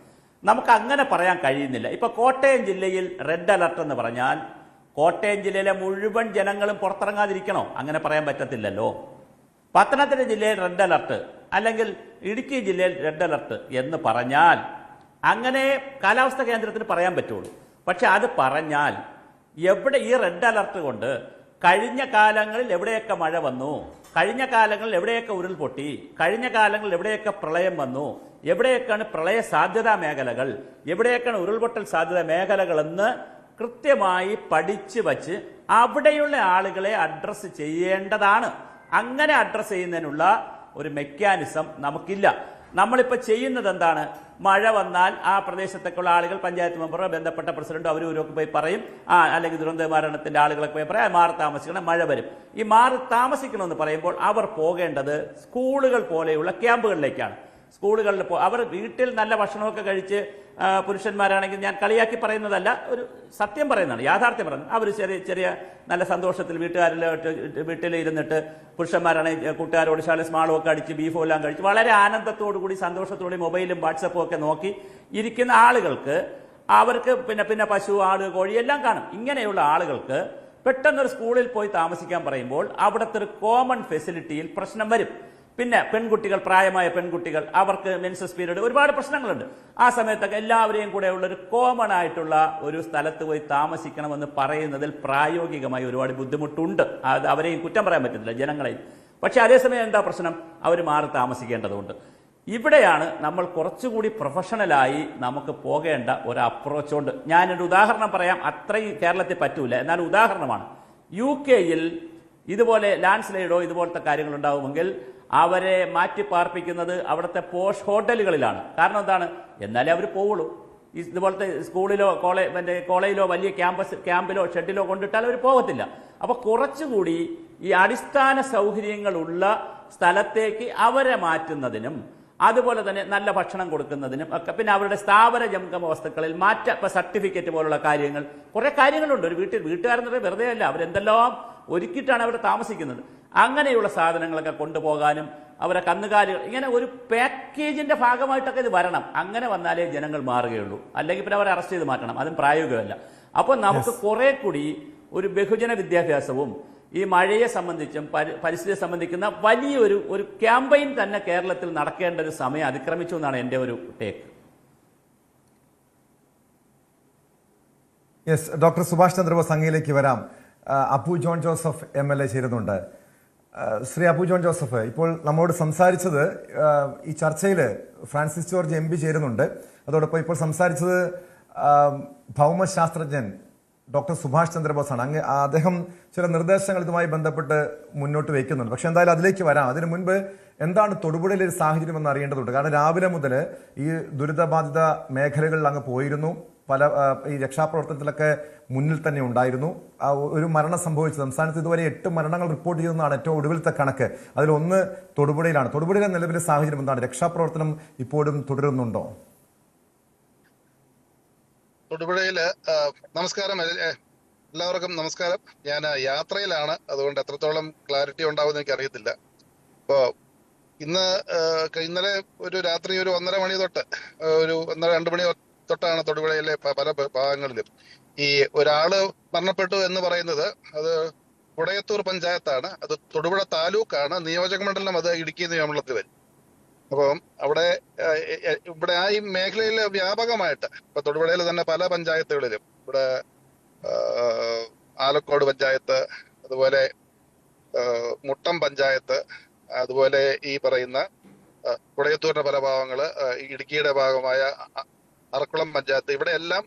നമുക്ക് അങ്ങനെ പറയാൻ കഴിയുന്നില്ല. ഇപ്പോൾ കോട്ടയം ജില്ലയിൽ റെഡ് അലർട്ട് എന്ന് പറഞ്ഞാൽ കോട്ടയം ജില്ലയിലെ മുഴുവൻ ജനങ്ങളും പുറത്തിറങ്ങാതിരിക്കണോ? അങ്ങനെ പറയാൻ പറ്റത്തില്ലല്ലോ. പത്തനംതിട്ട ജില്ലയിൽ റെഡ് അലർട്ട് അല്ലെങ്കിൽ ഇടുക്കി ജില്ലയിൽ റെഡ് അലർട്ട് എന്ന് പറഞ്ഞാൽ അങ്ങനെ കാലാവസ്ഥാ കേന്ദ്രത്തിന് പറയാൻ പറ്റുള്ളൂ. പക്ഷെ അത് പറഞ്ഞാൽ എവിടെ ഈ റെഡ് അലർട്ട് കൊണ്ട് കഴിഞ്ഞ കാലങ്ങളിൽ എവിടെയൊക്കെ മഴ വന്നു, കഴിഞ്ഞ കാലങ്ങളിൽ എവിടെയൊക്കെ ഉരുൾപൊട്ടി, കഴിഞ്ഞ കാലങ്ങളിൽ എവിടെയൊക്കെ പ്രളയം വന്നു, എവിടെയൊക്കെയാണ് പ്രളയ സാധ്യതാ മേഖലകൾ, എവിടെയൊക്കെയാണ് ഉരുൾപൊട്ടൽ സാധ്യതാ മേഖലകളെന്ന് കൃത്യമായി പഠിച്ചു വച്ച് അവിടെയുള്ള ആളുകളെ അഡ്രസ്സ് ചെയ്യേണ്ടതാണ്. അങ്ങനെ അഡ്രസ്സ് ചെയ്യുന്നതിനുള്ള ഒരു മെക്കാനിസം നമുക്കില്ല. നമ്മളിപ്പോൾ ചെയ്യുന്നത് എന്താണ്? മഴ വന്നാൽ ആ പ്രദേശത്തേക്കുള്ള ആളുകൾ, പഞ്ചായത്ത് മെമ്പറോ ബന്ധപ്പെട്ട പ്രസിഡന്റോ അവരൊക്കെ പോയി പറയും, അല്ലെങ്കിൽ ദുരന്ത നിവാരണത്തിന്റെ ആളുകളൊക്കെ പോയി പറയാം മാറി താമസിക്കണം, മഴ വരും. ഈ മാറി താമസിക്കണമെന്ന് പറയുമ്പോൾ അവർ പോകേണ്ടത് സ്കൂളുകൾ പോലെയുള്ള ക്യാമ്പുകളിലേക്കാണ്. സ്കൂളുകളിൽ അവർ വീട്ടിൽ നല്ല ഭക്ഷണമൊക്കെ കഴിച്ച് പുരുഷന്മാരാണെങ്കിൽ, ഞാൻ കളിയാക്കി പറയുന്നതല്ല, ഒരു സത്യം പറയുന്നതാണ്, യാഥാർത്ഥ്യം പറയുന്നത്. അവർ ചെറിയ ചെറിയ നല്ല സന്തോഷത്തിൽ വീട്ടിൽ ഇരുന്നിട്ട് പുരുഷന്മാരാണെങ്കിൽ കൂട്ടുകാരോട് സ്മാളും ഒക്കെ അടിച്ച് ബീഫും എല്ലാം കഴിച്ച് വളരെ ആനന്ദത്തോടു കൂടി സന്തോഷത്തോടെ മൊബൈലും വാട്സപ്പും ഒക്കെ നോക്കി ഇരിക്കുന്ന ആളുകൾക്ക്, അവർക്ക് പിന്നെ പശു, ആട്, കോഴി എല്ലാം കാണും. ഇങ്ങനെയുള്ള ആളുകൾക്ക് പെട്ടെന്നൊരു സ്കൂളിൽ പോയി താമസിക്കാൻ പറയുമ്പോൾ അവിടുത്തെ ഒരു കോമൺ ഫെസിലിറ്റിയിൽ പ്രശ്നം വരും. പിന്നെ പെൺകുട്ടികൾ, പ്രായമായ പെൺകുട്ടികൾ, അവർക്ക് മെൻസസ് പീരീഡ്, ഒരുപാട് പ്രശ്നങ്ങളുണ്ട്. ആ സമയത്തൊക്കെ എല്ലാവരെയും കൂടെ ഉള്ള ഒരു കോമൺ ആയിട്ടുള്ള ഒരു സ്ഥലത്ത് പോയി താമസിക്കണമെന്ന് പറയുന്നതിൽ പ്രായോഗികമായി ഒരുപാട് ബുദ്ധിമുട്ടുണ്ട്. അത് അവരെയും കുറ്റം പറയാൻ പറ്റത്തില്ല, ജനങ്ങളെയും. പക്ഷെ അതേസമയം എന്താ പ്രശ്നം? അവർ മാറി താമസിക്കേണ്ടതുണ്ട്. ഇവിടെയാണ് നമ്മൾ കുറച്ചുകൂടി പ്രൊഫഷണലായി നമുക്ക് പോകേണ്ട ഒരു അപ്രോച്ചുണ്ട്. ഞാനൊരു ഉദാഹരണം പറയാം, അത്രയും കേരളത്തിൽ പറ്റൂല, എന്നാൽ ഉദാഹരണമാണ്. UK-യിൽ ഇതുപോലെ ലാൻഡ് സ്ലൈഡോ ഇതുപോലത്തെ കാര്യങ്ങൾ ഉണ്ടാവുമെങ്കിൽ അവരെ മാറ്റി പാർപ്പിക്കുന്നത് അവിടുത്തെ പോഷ് ഹോട്ടലുകളിലാണ്. കാരണം എന്താണ്? എന്നാലേ അവർ പോവുള്ളൂ. ഇതുപോലത്തെ സ്കൂളിലോ കോളേജിലോ വലിയ ക്യാമ്പിലോ ഷെഡിലോ കൊണ്ടിട്ടാൽ അവർ പോകത്തില്ല. അപ്പോൾ കുറച്ചുകൂടി ഈ അടിസ്ഥാന സൗകര്യങ്ങളുള്ള സ്ഥലത്തേക്ക് അവരെ മാറ്റുന്നതിനും അതുപോലെ തന്നെ നല്ല ഭക്ഷണം കൊടുക്കുന്നതിനും ഒക്കെ, പിന്നെ അവരുടെ സ്ഥാപന ജംഗമ വസ്തുക്കളിൽ ഇപ്പൊ സർട്ടിഫിക്കറ്റ് പോലുള്ള കാര്യങ്ങൾ, കുറെ കാര്യങ്ങളുണ്ട്. ഒരു വീട്ടുകാരെന്ന് പറയുന്നത് വെറുതെ അല്ല, അവരെന്തെല്ലാം ഒരുക്കിയിട്ടാണ് അവിടെ താമസിക്കുന്നത്. അങ്ങനെയുള്ള സാധനങ്ങളൊക്കെ കൊണ്ടുപോകാനും അവരെ കന്നുകാലികൾ, ഇങ്ങനെ ഒരു പാക്കേജിന്റെ ഭാഗമായിട്ടൊക്കെ ഇത് വരണം. അങ്ങനെ വന്നാലേ ജനങ്ങൾ മാറുകയുള്ളൂ. അല്ലെങ്കിൽ പിന്നെ അവരെ അറസ്റ്റ് ചെയ്ത് മാറ്റണം, അതും പ്രായോഗികമല്ല. അപ്പോൾ നമുക്ക് കുറെ കൂടി ഒരു ബഹുജന വിദ്യാഭ്യാസവും ഈ മഴയെ സംബന്ധിച്ചും പരിസ്ഥിതിയെ സംബന്ധിക്കുന്ന വലിയൊരു ക്യാമ്പയിൻ തന്നെ കേരളത്തിൽ നടക്കേണ്ട ഒരു സമയം അതിക്രമിച്ചു എന്നാണ് എൻ്റെ ഒരു take.
Yes, doctor Subhash Chandrabose അങ്ങയിലേക്ക് വരാം. അപ്പു ജോൺ ജോസഫ് MLA ചേരുന്നുണ്ട്. ശ്രീ അപ്പു ജോൺ ജോസഫ്, ഇപ്പോൾ നമ്മോട് സംസാരിച്ചത് ഈ ചർച്ചയിൽ ഫ്രാൻസിസ് ജോർജ് MP ചേരുന്നുണ്ട്. അതോടൊപ്പം ഇപ്പോൾ സംസാരിച്ചത് ഭൗമശാസ്ത്രജ്ഞൻ ഡോക്ടർ സുഭാഷ് ചന്ദ്രബോസാണ്. അദ്ദേഹം ചില നിർദ്ദേശങ്ങൾ ഇതുമായി ബന്ധപ്പെട്ട് മുന്നോട്ട് വയ്ക്കുന്നുണ്ട്. പക്ഷെ എന്തായാലും അതിലേക്ക് വരാം. അതിനു മുൻപ് എന്താണ് തൊടുപുഴയിലെ ഒരു സാഹചര്യം എന്ന് അറിയേണ്ടതുണ്ട്. കാരണം രാവിലെ മുതൽ ഈ ദുരിതബാധിത മേഖലകളിൽ അങ്ങ് പോയിരുന്നു. ഈ രക്ഷാപ്രവർത്തനത്തിലൊക്കെ മുന്നിൽ തന്നെ ഉണ്ടായിരുന്നു. ഒരു മരണം സംഭവിച്ചു. സംസ്ഥാനത്ത് ഇതുവരെ 8 മരണങ്ങൾ റിപ്പോർട്ട് ചെയ്തെന്നാണ് ഏറ്റവും ഒടുവിലത്തെ കണക്ക്. അതിലൊന്ന് തൊടുപുഴയിലാണ്. തൊടുപുഴയിലെ നിലവിലെ സാഹചര്യം എന്താണ്? രക്ഷാപ്രവർത്തനം ഇപ്പോഴും തുടരുന്നുണ്ടോ?
തൊടുപുഴയില് നമസ്കാരം, എല്ലാവർക്കും നമസ്കാരം. ഞാൻ യാത്രയിലാണ്, അതുകൊണ്ട് എത്രത്തോളം ക്ലാരിറ്റി ഉണ്ടാവുമെന്ന് എനിക്ക് അറിയത്തില്ല. ഇപ്പോ ഇന്നലെ ഒരു രാത്രി ഒരു 1:30 മണി തൊട്ട് ഒരു 1:30-2 മണി തൊട്ടാണ് തൊടുപുഴയിലെ പല ഭാഗങ്ങളിലും ഈ ഒരാള് മരണപ്പെട്ടു എന്ന് പറയുന്നത്. അത് കുടയത്തൂർ പഞ്ചായത്താണ്, അത് തൊടുപുഴ താലൂക്കാണ്, നിയോജക മണ്ഡലം അത് ഇടുക്കി നിയമമണ്ഡലത്തിൽ വരും. അപ്പം ഇവിടെ ഈ മേഖലയിൽ വ്യാപകമായിട്ട് ഇപ്പൊ തൊടുപുഴയിൽ തന്നെ പല പഞ്ചായത്തുകളിലും, ഇവിടെ ആലക്കോട് പഞ്ചായത്ത്, അതുപോലെ മുട്ടം പഞ്ചായത്ത്, അതുപോലെ ഈ പറയുന്ന കുടയത്തൂരിന്റെ പല ഭാഗങ്ങള്, ഇടുക്കിയുടെ ഭാഗമായ അറക്കുളം പഞ്ചായത്ത്, ഇവിടെ എല്ലാം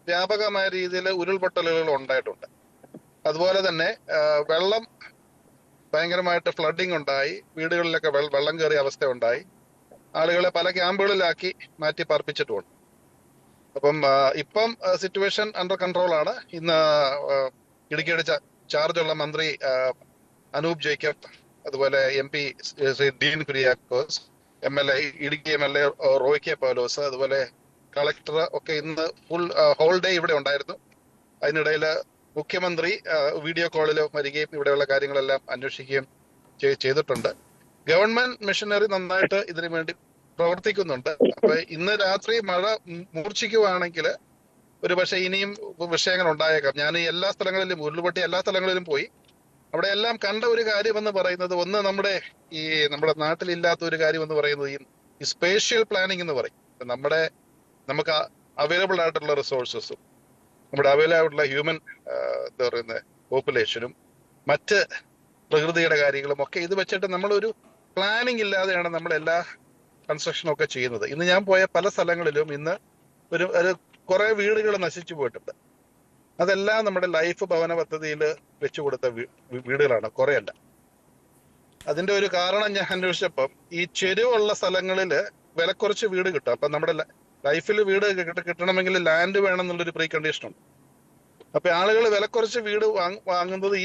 വ്യാപകമായ രീതിയിൽ ഉരുൾപൊട്ടലുകൾ ഉണ്ടായിട്ടുണ്ട്. അതുപോലെ തന്നെ വെള്ളം ഭയങ്കരമായിട്ട് ഫ്ലഡിങ് ഉണ്ടായി, വീടുകളിലൊക്കെ വെള്ളം കയറിയ അവസ്ഥ ഉണ്ടായി. ആളുകളെ പല ക്യാമ്പുകളിലാക്കി മാറ്റി പാർപ്പിച്ചിട്ടുമുണ്ട്. അപ്പം ഇപ്പം സിറ്റുവേഷൻ അണ്ടർ കൺട്രോൾ ആണ്. ഇന്ന് ഇടുക്കിയുടെ ചാർജുള്ള മന്ത്രി അനൂപ് ജേക്കബ്, അതുപോലെ MP Shri Dean Kuriakose, MLA Idukki MLA Roy K Paulose, അതുപോലെ കളക്ടർ ഒക്കെ ഇന്ന് ഫുൾ ഹോൾ ഡേ ഇവിടെ ഉണ്ടായിരുന്നു. അതിനിടയിൽ മുഖ്യമന്ത്രി വീഡിയോ കോളിൽ വരികയും ഇവിടെയുള്ള കാര്യങ്ങളെല്ലാം അന്വേഷിക്കുകയും ചെയ്തിട്ടുണ്ട്. ഗവൺമെന്റ് മിഷനറി നന്നായിട്ട് ഇതിനു വേണ്ടി പ്രവർത്തിക്കുന്നുണ്ട്. അപ്പൊ ഇന്ന് രാത്രി മഴ മൂർച്ഛിക്കുവാണെങ്കിൽ ഒരു പക്ഷെ ഇനിയും വിഷയങ്ങൾ ഉണ്ടായേക്കാം. ഞാൻ എല്ലാ സ്ഥലങ്ങളിലും, ഉരുൾപൊട്ടി എല്ലാ സ്ഥലങ്ങളിലും പോയി. അവിടെ എല്ലാം കണ്ട ഒരു കാര്യം എന്ന് പറയുന്നത്, ഒന്ന് നമ്മുടെ നാട്ടിലില്ലാത്ത ഒരു കാര്യം എന്ന് പറയുന്നത് ഈ സ്പേഷ്യൽ പ്ലാനിങ് എന്ന് പറയും. നമുക്ക് അവൈലബിൾ ആയിട്ടുള്ള റിസോഴ്സസും നമ്മുടെ അവൈലബിൾ ആയിട്ടുള്ള ഹ്യൂമൻ എന്താ പറയുന്ന പോപ്പുലേഷനും മറ്റ് പ്രകൃതിയുടെ കാര്യങ്ങളും ഒക്കെ ഇത് വെച്ചിട്ട് നമ്മളൊരു പ്ലാനിങ് ഇല്ലാതെയാണ് നമ്മൾ എല്ലാ കൺസ്ട്രക്ഷനും ഒക്കെ ചെയ്യുന്നത്. ഇന്ന് ഞാൻ പോയ പല സ്ഥലങ്ങളിലും ഇന്ന് ഒരു കുറെ വീടുകൾ നശിച്ചു പോയിട്ടുണ്ട്. അതെല്ലാം നമ്മുടെ ലൈഫ് ഭവന പദ്ധതിയിൽ വെച്ചു കൊടുത്ത വീടുകളാണ്, കുറെയല്ല. അതിന്റെ ഒരു കാരണം ഞാൻ അന്വേഷിച്ചപ്പം ഈ ചെരുവുള്ള സ്ഥലങ്ങളിൽ വില കുറച്ച് വീട് കിട്ടും. അപ്പൊ നമ്മുടെ ലൈഫിൽ വീട് കിട്ടണമെങ്കിൽ ലാൻഡ് വേണം എന്നുള്ളൊരു പ്രീ കണ്ടീഷൻ ഉണ്ട്. അപ്പൊ ആളുകൾ വില കുറച്ച് വീട് വാങ്ങുന്നത് ഈ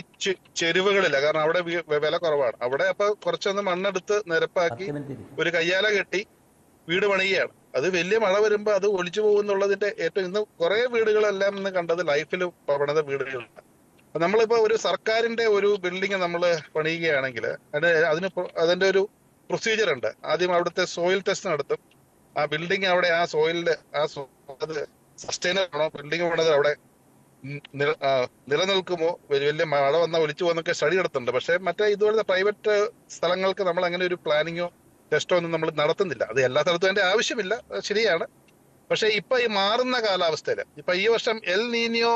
ചെരുവുകളില്ല. കാരണം അവിടെ വില കുറവാണ്. അവിടെ അപ്പൊ കുറച്ചൊന്ന് മണ്ണെടുത്ത് നിരപ്പാക്കി ഒരു കയ്യാല കെട്ടി വീട് പണിയുകയാണ്. അത് വലിയ മഴ വരുമ്പോ അത് ഒലിച്ചു പോകുന്നുള്ളതിന്റെ ഏറ്റവും ഇന്ന് കുറെ വീടുകളെല്ലാം ഇന്ന് കണ്ടത് ലൈഫിൽ പണിത വീടുകളാണ്. അപ്പൊ നമ്മളിപ്പോ ഒരു സർക്കാരിന്റെ ഒരു ബിൽഡിംഗ് നമ്മൾ പണിയുകയാണെങ്കിൽ അതിന്റെ ഒരു പ്രൊസീജിയർ ഉണ്ട്. ആദ്യം അവിടുത്തെ സോയിൽ ടെസ്റ്റ് നടത്തും. ആ ബിൽഡിംഗ് അവിടെ ആ സോയിലിന്റെ അത് സസ്റ്റൈനബിൾ ആണോ, ബിൽഡിംഗ് പണിത് അവിടെ നിലനിൽക്കുമോ, വലിയ മഴ വന്നാൽ ഒലിച്ചു പോകുന്നൊക്കെ സ്റ്റഡി നടത്തുന്നുണ്ട്. പക്ഷെ മറ്റേ ഇതുപോലത്തെ പ്രൈവറ്റ് സ്ഥലങ്ങൾക്ക് നമ്മൾ അങ്ങനെ ഒരു പ്ലാനിങ്ങോ ടെസ്റ്റോ ഒന്നും നമ്മൾ നടത്തുന്നില്ല. അത് എല്ലാ സ്ഥലത്തും അതിന്റെ ആവശ്യമില്ല, ശരിയാണ്. പക്ഷെ ഇപ്പൊ ഈ മാറുന്ന കാലാവസ്ഥയില് ഇപ്പൊ ഈ വർഷം എൽ നീനിയോ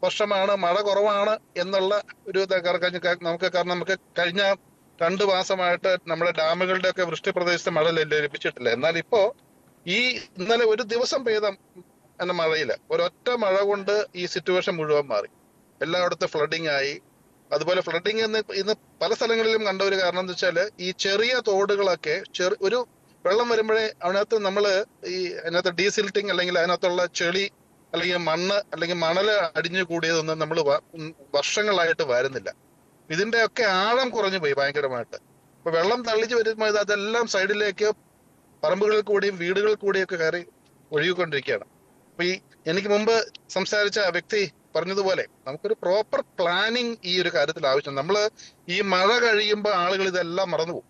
വർഷമാണ്, മഴ കുറവാണ് എന്നുള്ള ഒരു നമുക്ക് കഴിഞ്ഞ 2 മാസമായിട്ട് നമ്മുടെ ഡാമുകളുടെ ഒക്കെ വൃഷ്ടി പ്രദേശത്ത് മഴ ലഭിച്ചിട്ടില്ല. എന്നാൽ ഇപ്പോ ഇന്നലെ ഒരു ദിവസം പെയ്ത മഴയില്ല, ഒരൊറ്റ മഴ കൊണ്ട് ഈ സിറ്റുവേഷൻ മുഴുവൻ മാറി. എല്ലായിടത്തും ഫ്ലഡിങ് ആയി. അതുപോലെ ഫ്ലഡിങ് ഇന്ന് പല സ്ഥലങ്ങളിലും കണ്ട ഒരു കാരണം എന്ന് വെച്ചാല് ഈ ചെറിയ തോടുകളൊക്കെ ഒരു വെള്ളം വരുമ്പോഴേ അതിനകത്ത് ഡീസിൽറ്റിങ് അല്ലെങ്കിൽ അതിനകത്തുള്ള ചെളി അല്ലെങ്കിൽ മണ്ണ് അല്ലെങ്കിൽ മണല് അടിഞ്ഞു കൂടിയതൊന്നും നമ്മൾ വർഷങ്ങളായിട്ട് വരുന്നില്ല. ഇതിന്റെ ഒക്കെ ആഴം കുറഞ്ഞു പോയി ഭയങ്കരമായിട്ട്. ഇപ്പൊ വെള്ളം തള്ളിച്ച് വരുമ്പോൾ അതെല്ലാം സൈഡിലേക്ക് പറമ്പുകളിൽ കൂടിയും വീടുകളിൽ കൂടിയൊക്കെ കയറി ഒഴുകിക്കൊണ്ടിരിക്കുകയാണ്. അപ്പൊ എനിക്ക് മുമ്പ് സംസാരിച്ച വ്യക്തി പറഞ്ഞതുപോലെ നമുക്കൊരു പ്രോപ്പർ പ്ലാനിങ് ഈ ഒരു കാര്യത്തിൽ ആവശ്യം. നമ്മള് ഈ മഴ കഴിയുമ്പോൾ ആളുകൾ ഇതെല്ലാം മറന്നുപോകും.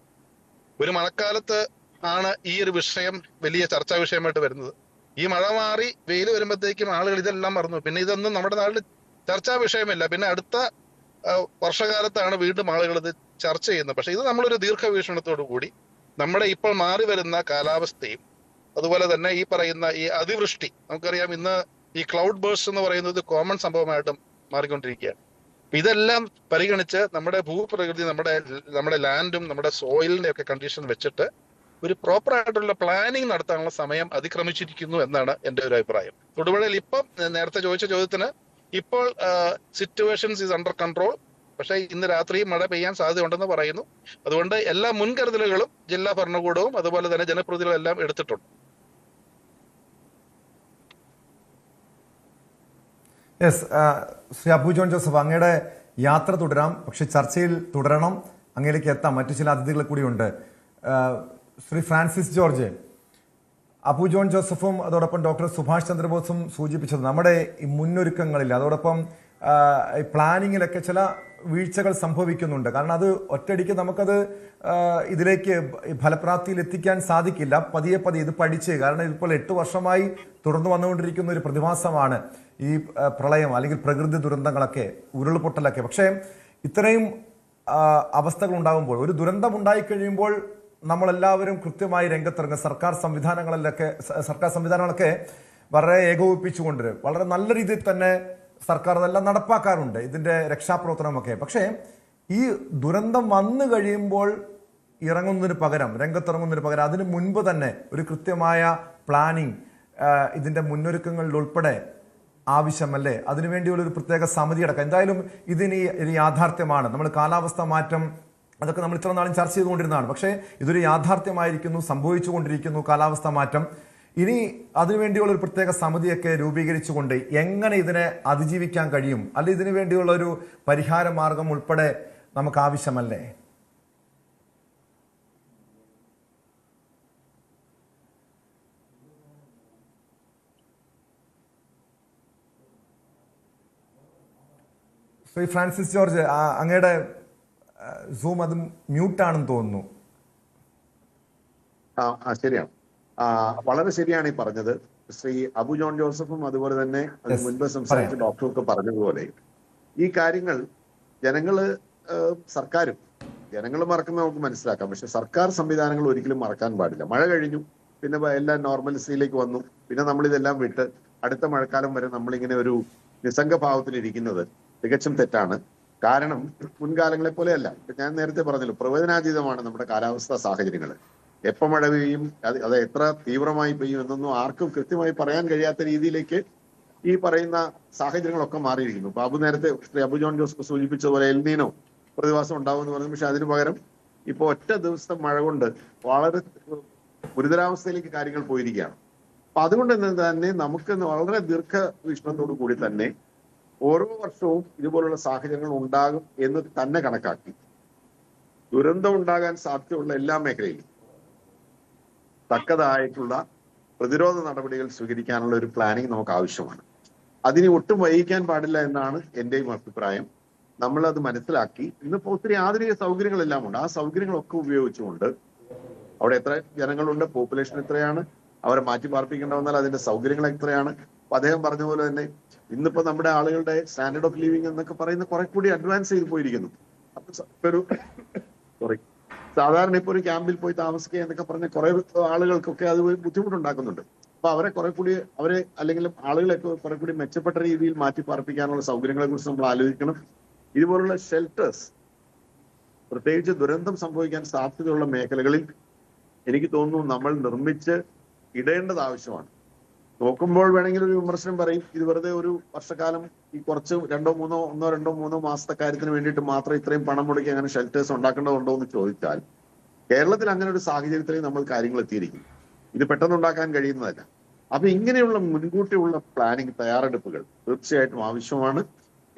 ഒരു മഴക്കാലത്ത് ആണ് ഈ ഒരു വിഷയം വലിയ ചർച്ചാ വിഷയമായിട്ട് വരുന്നത്. ഈ മഴ മാറി വെയിൽ വരുമ്പോഴത്തേക്കും ആളുകൾ ഇതെല്ലാം മറന്നു. പിന്നെ ഇതൊന്നും നമ്മുടെ നാട്ടിൽ ചർച്ചാ വിഷയമില്ല. പിന്നെ അടുത്ത വർഷകാലത്താണ് വീണ്ടും ആളുകൾ ഇത് ചർച്ച ചെയ്യുന്നത്. പക്ഷെ ഇത് നമ്മളൊരു ദീർഘവീക്ഷണത്തോടു കൂടി നമ്മുടെ ഇപ്പോൾ മാറി വരുന്ന കാലാവസ്ഥയും അതുപോലെ തന്നെ ഈ പറയുന്ന ഈ അതിവൃഷ്ടി, നമുക്കറിയാം ഇന്ന് ഈ ക്ലൗഡ് ബേഴ്സ് എന്ന് പറയുന്നത് കോമൺ സംഭവമായിട്ടും മാറിക്കൊണ്ടിരിക്കുകയാണ്. ഇതെല്ലാം പരിഗണിച്ച് നമ്മുടെ ഭൂപ്രകൃതി, നമ്മുടെ ലാൻഡും നമ്മുടെ സോയിലിന്റെ ഒക്കെ കണ്ടീഷൻ വെച്ചിട്ട് ഒരു പ്രോപ്പർ ആയിട്ടുള്ള പ്ലാനിങ് നടത്താനുള്ള സമയം അതിക്രമിച്ചിരിക്കുന്നു എന്നാണ് എന്റെ ഒരു അഭിപ്രായം. തൊടുപുഴയിൽ ഇപ്പം നേരത്തെ ചോദിച്ച ചോദ്യത്തിന് ഇപ്പോൾ സിറ്റുവേഷൻസ് ഈസ് അണ്ടർ കൺട്രോൾ. പക്ഷേ ഇന്ന് രാത്രി മഴ പെയ്യാൻ സാധ്യതയുണ്ടെന്ന് പറയുന്നു. അതുകൊണ്ട് എല്ലാ മുൻകരുതലുകളും ജില്ലാ ഭരണകൂടവും അതുപോലെ തന്നെ ജനപ്രതിനിധികളും എല്ലാം എടുത്തിട്ടുണ്ട്.
യെസ്, ശ്രീ അപ്പു ജോൺ ജോസഫ്, അങ്ങയുടെ യാത്ര തുടരാം, പക്ഷെ ചർച്ചയിൽ തുടരണം, അങ്ങയിലേക്ക് എത്താം. മറ്റു ചില അതിഥികൾ കൂടിയുണ്ട്. Shri Francis George, Appu John ജോസഫും അതോടൊപ്പം ഡോക്ടർ സുഭാഷ് ചന്ദ്രബോസും സൂചിപ്പിച്ചത് നമ്മുടെ ഈ മുന്നൊരുക്കങ്ങളിൽ അതോടൊപ്പം ഈ പ്ലാനിങ്ങിലൊക്കെ ചില വീഴ്ചകൾ സംഭവിക്കുന്നുണ്ട്. കാരണം അത് ഒറ്റയടിക്ക് നമുക്കത് ഇതിലേക്ക് ഫലപ്രാപ്തിയിൽ എത്തിക്കാൻ സാധിക്കില്ല. പതിയെ പതിയെ ഇത് പഠിച്ച്, കാരണം ഇപ്പോൾ 8 വർഷമായി തുടർന്നു വന്നുകൊണ്ടിരിക്കുന്ന ഒരു പ്രതിഭാസമാണ് ഈ പ്രളയം അല്ലെങ്കിൽ പ്രകൃതി ദുരന്തങ്ങളൊക്കെ, ഉരുൾപൊട്ടലൊക്കെ. പക്ഷേ ഇത്രയും അവസ്ഥകൾ ഉണ്ടാകുമ്പോൾ, ഒരു ദുരന്തം ഉണ്ടായിക്കഴിയുമ്പോൾ നമ്മളെല്ലാവരും കൃത്യമായി രംഗത്തിറങ്ങുക. സർക്കാർ സംവിധാനങ്ങളൊക്കെ വളരെ ഏകോപിപ്പിച്ചുകൊണ്ട് വളരെ നല്ല രീതിയിൽ തന്നെ സർക്കാർ അതെല്ലാം നടപ്പാക്കാറുണ്ട്, ഇതിൻ്റെ രക്ഷാപ്രവർത്തനമൊക്കെ. പക്ഷേ ഈ ദുരന്തം വന്നു കഴിയുമ്പോൾ രംഗത്തിറങ്ങുന്നതിന് പകരം അതിന് മുൻപ് തന്നെ ഒരു കൃത്യമായ പ്ലാനിങ് ഇതിൻ്റെ മുന്നൊരുക്കങ്ങളിൽ ഉൾപ്പെടെ ആവശ്യമല്ലേ? അതിനുവേണ്ടിയുള്ള ഒരു പ്രത്യേക സമിതി അടക്കം. എന്തായാലും ഇതിന് യാഥാർത്ഥ്യമാണ്. നമ്മൾ കാലാവസ്ഥ മാറ്റം അതൊക്കെ നമ്മൾ ഇത്ര നാളും ചർച്ച ചെയ്തുകൊണ്ടിരുന്നതാണ്. പക്ഷേ ഇതൊരു യാഥാർത്ഥ്യമായിരിക്കുന്നു, സംഭവിച്ചുകൊണ്ടിരിക്കുന്നു കാലാവസ്ഥ മാറ്റം. ഇനി അതിനുവേണ്ടിയുള്ള ഒരു പ്രത്യേക സമിതിയൊക്കെ രൂപീകരിച്ചുകൊണ്ട് എങ്ങനെ ഇതിനെ അതിജീവിക്കാൻ കഴിയും, അല്ലെ ഇതിനു വേണ്ടിയുള്ള ഒരു പരിഹാര മാർഗം ഉൾപ്പെടെ നമുക്ക് ആവശ്യമല്ലേ? ശ്രീ ഫ്രാൻസിസ് ജോർജ്, അങ്ങയുടെ സൂം അത് മ്യൂട്ടാണെന്ന് തോന്നുന്നു.
ശരിയാണ്, വളരെ ശരിയാണ് ഈ പറഞ്ഞത്. ശ്രീ അബു ജോൺ ജോസഫും അതുപോലെ തന്നെ മുൻപ് സംസാരിച്ച ഡോക്ടർക്ക് പറഞ്ഞതുപോലെ ഈ കാര്യങ്ങൾ ജനങ്ങൾ മറക്കുന്നത് നമുക്ക് മനസ്സിലാക്കാം. പക്ഷെ സർക്കാർ സംവിധാനങ്ങൾ ഒരിക്കലും മറക്കാൻ പാടില്ല. മഴ കഴിഞ്ഞു, പിന്നെ എല്ലാം നോർമൽസിയിലേക്ക് വന്നു, പിന്നെ നമ്മളിതെല്ലാം വിട്ട് അടുത്ത മഴക്കാലം വരെ നമ്മളിങ്ങനെ ഒരു നിസ്സംഗഭാവത്തിലിരിക്കുന്നത് തികച്ചും തെറ്റാണ്. കാരണം മുൻകാലങ്ങളെ പോലെയല്ല. ഞാൻ നേരത്തെ പറഞ്ഞല്ലോ, പ്രവചനാതീതമാണ് നമ്മുടെ കാലാവസ്ഥാ സാഹചര്യങ്ങൾ. എപ്പോ മഴ പെയ്യും, അത് എത്ര തീവ്രമായി പെയ്യും എന്നൊന്നും ആർക്കും കൃത്യമായി പറയാൻ കഴിയാത്ത രീതിയിലേക്ക് ഈ പറയുന്ന സാഹചര്യങ്ങളൊക്കെ മാറിയിരിക്കുന്നു. അപ്പൊ നേരത്തെ ശ്രീ അബു ജോൺ ജോസഫ് സൂചിപ്പിച്ചതുപോലെ എൽനീനോ പ്രതിഭാസം ഉണ്ടാവും എന്ന് പറഞ്ഞു. പക്ഷെ അതിനു പകരം ഇപ്പൊ ഒറ്റ ദിവസത്തെ മഴ കൊണ്ട് വളരെ ഗുരുതരാവസ്ഥയിലേക്ക് കാര്യങ്ങൾ പോയിരിക്കുകയാണ്. അപ്പൊ അതുകൊണ്ട് തന്നെ നമുക്ക് വളരെ ദീർഘവീക്ഷണത്തോടു കൂടി തന്നെ ഓരോ വർഷവും ഇതുപോലുള്ള സാഹചര്യങ്ങൾ ഉണ്ടാകും എന്ന് തന്നെ കണക്കാക്കി ദുരന്തം ഉണ്ടാകാൻ സാധ്യതയുള്ള എല്ലാ മേഖലയിലും തക്കതായിട്ടുള്ള പ്രതിരോധ നടപടികൾ സ്വീകരിക്കാനുള്ള ഒരു പ്ലാനിങ് നമുക്ക് ആവശ്യമാണ്. അതിന് ഒട്ടും വൈകിക്കാൻ പാടില്ല എന്നാണ് എന്റെയും അഭിപ്രായം. നമ്മളത് മനസ്സിലാക്കി ഇന്നിപ്പോ ഒത്തിരി ആധുനിക സൗകര്യങ്ങളെല്ലാം ഉണ്ട്. ആ സൗകര്യങ്ങളൊക്കെ ഉപയോഗിച്ചുകൊണ്ട് അവിടെ എത്ര ജനങ്ങളുണ്ട്, പോപ്പുലേഷൻ എത്രയാണ്, അവരെ മാറ്റി പാർപ്പിക്കേണ്ട വന്നാൽ അതിന്റെ സൗകര്യങ്ങൾ എത്രയാണ്. അപ്പൊ അദ്ദേഹം പറഞ്ഞ പോലെ തന്നെ ഇന്നിപ്പോ നമ്മുടെ ആളുകളുടെ സ്റ്റാൻഡേർഡ് ഓഫ് ലിവിംഗ് എന്നൊക്കെ പറയുന്ന കുറെ കൂടി അഡ്വാൻസ് ചെയ്ത് പോയിരിക്കുന്നു. അപ്പൊ സാധാരണ ഇപ്പൊ ഒരു ക്യാമ്പിൽ പോയി താമസിക്കുക എന്നൊക്കെ പറഞ്ഞ കുറെ ആളുകൾക്കൊക്കെ അത് ബുദ്ധിമുട്ടുണ്ടാക്കുന്നുണ്ട്. അപ്പൊ അവരെ അല്ലെങ്കിൽ ആളുകളെയൊക്കെ കുറെ കൂടി മെച്ചപ്പെട്ട രീതിയിൽ മാറ്റി പാർപ്പിക്കാനുള്ള സൗകര്യങ്ങളെ കുറിച്ച് നമ്മൾ ആലോചിക്കണം. ഇതുപോലുള്ള ഷെൽട്ടേഴ്സ് പ്രത്യേകിച്ച് ദുരന്തം സംഭവിക്കാൻ സാധ്യതയുള്ള മേഖലകളിൽ എനിക്ക് തോന്നുന്നു നമ്മൾ നിർമ്മിച്ച് ഇടേണ്ടത് ആവശ്യമാണ്. നോക്കുമ്പോൾ വേണമെങ്കിൽ ഒരു വിമർശനം പറയും, ഇത് വെറുതെ ഒരു വർഷക്കാലം ഈ കുറച്ച് ഒന്നോ രണ്ടോ മാസത്തെ കാര്യത്തിന് വേണ്ടിയിട്ട് മാത്രം ഇത്രയും പണം മുടക്കി അങ്ങനെ ഷെൽട്ടേഴ്സ് ഉണ്ടാക്കേണ്ടതുണ്ടോ എന്ന് ചോദിച്ചാൽ കേരളത്തിൽ അങ്ങനെ ഒരു സാഹചര്യത്തിലേക്ക് നമ്മൾ കാര്യങ്ങൾ എത്തിയിരിക്കും. ഇത് പെട്ടെന്ന് ഉണ്ടാക്കാൻ കഴിയുന്നതല്ല. അപ്പൊ ഇങ്ങനെയുള്ള മുൻകൂട്ടിയുള്ള പ്ലാനിങ് തയ്യാറെടുപ്പുകൾ തീർച്ചയായിട്ടും ആവശ്യമാണ്.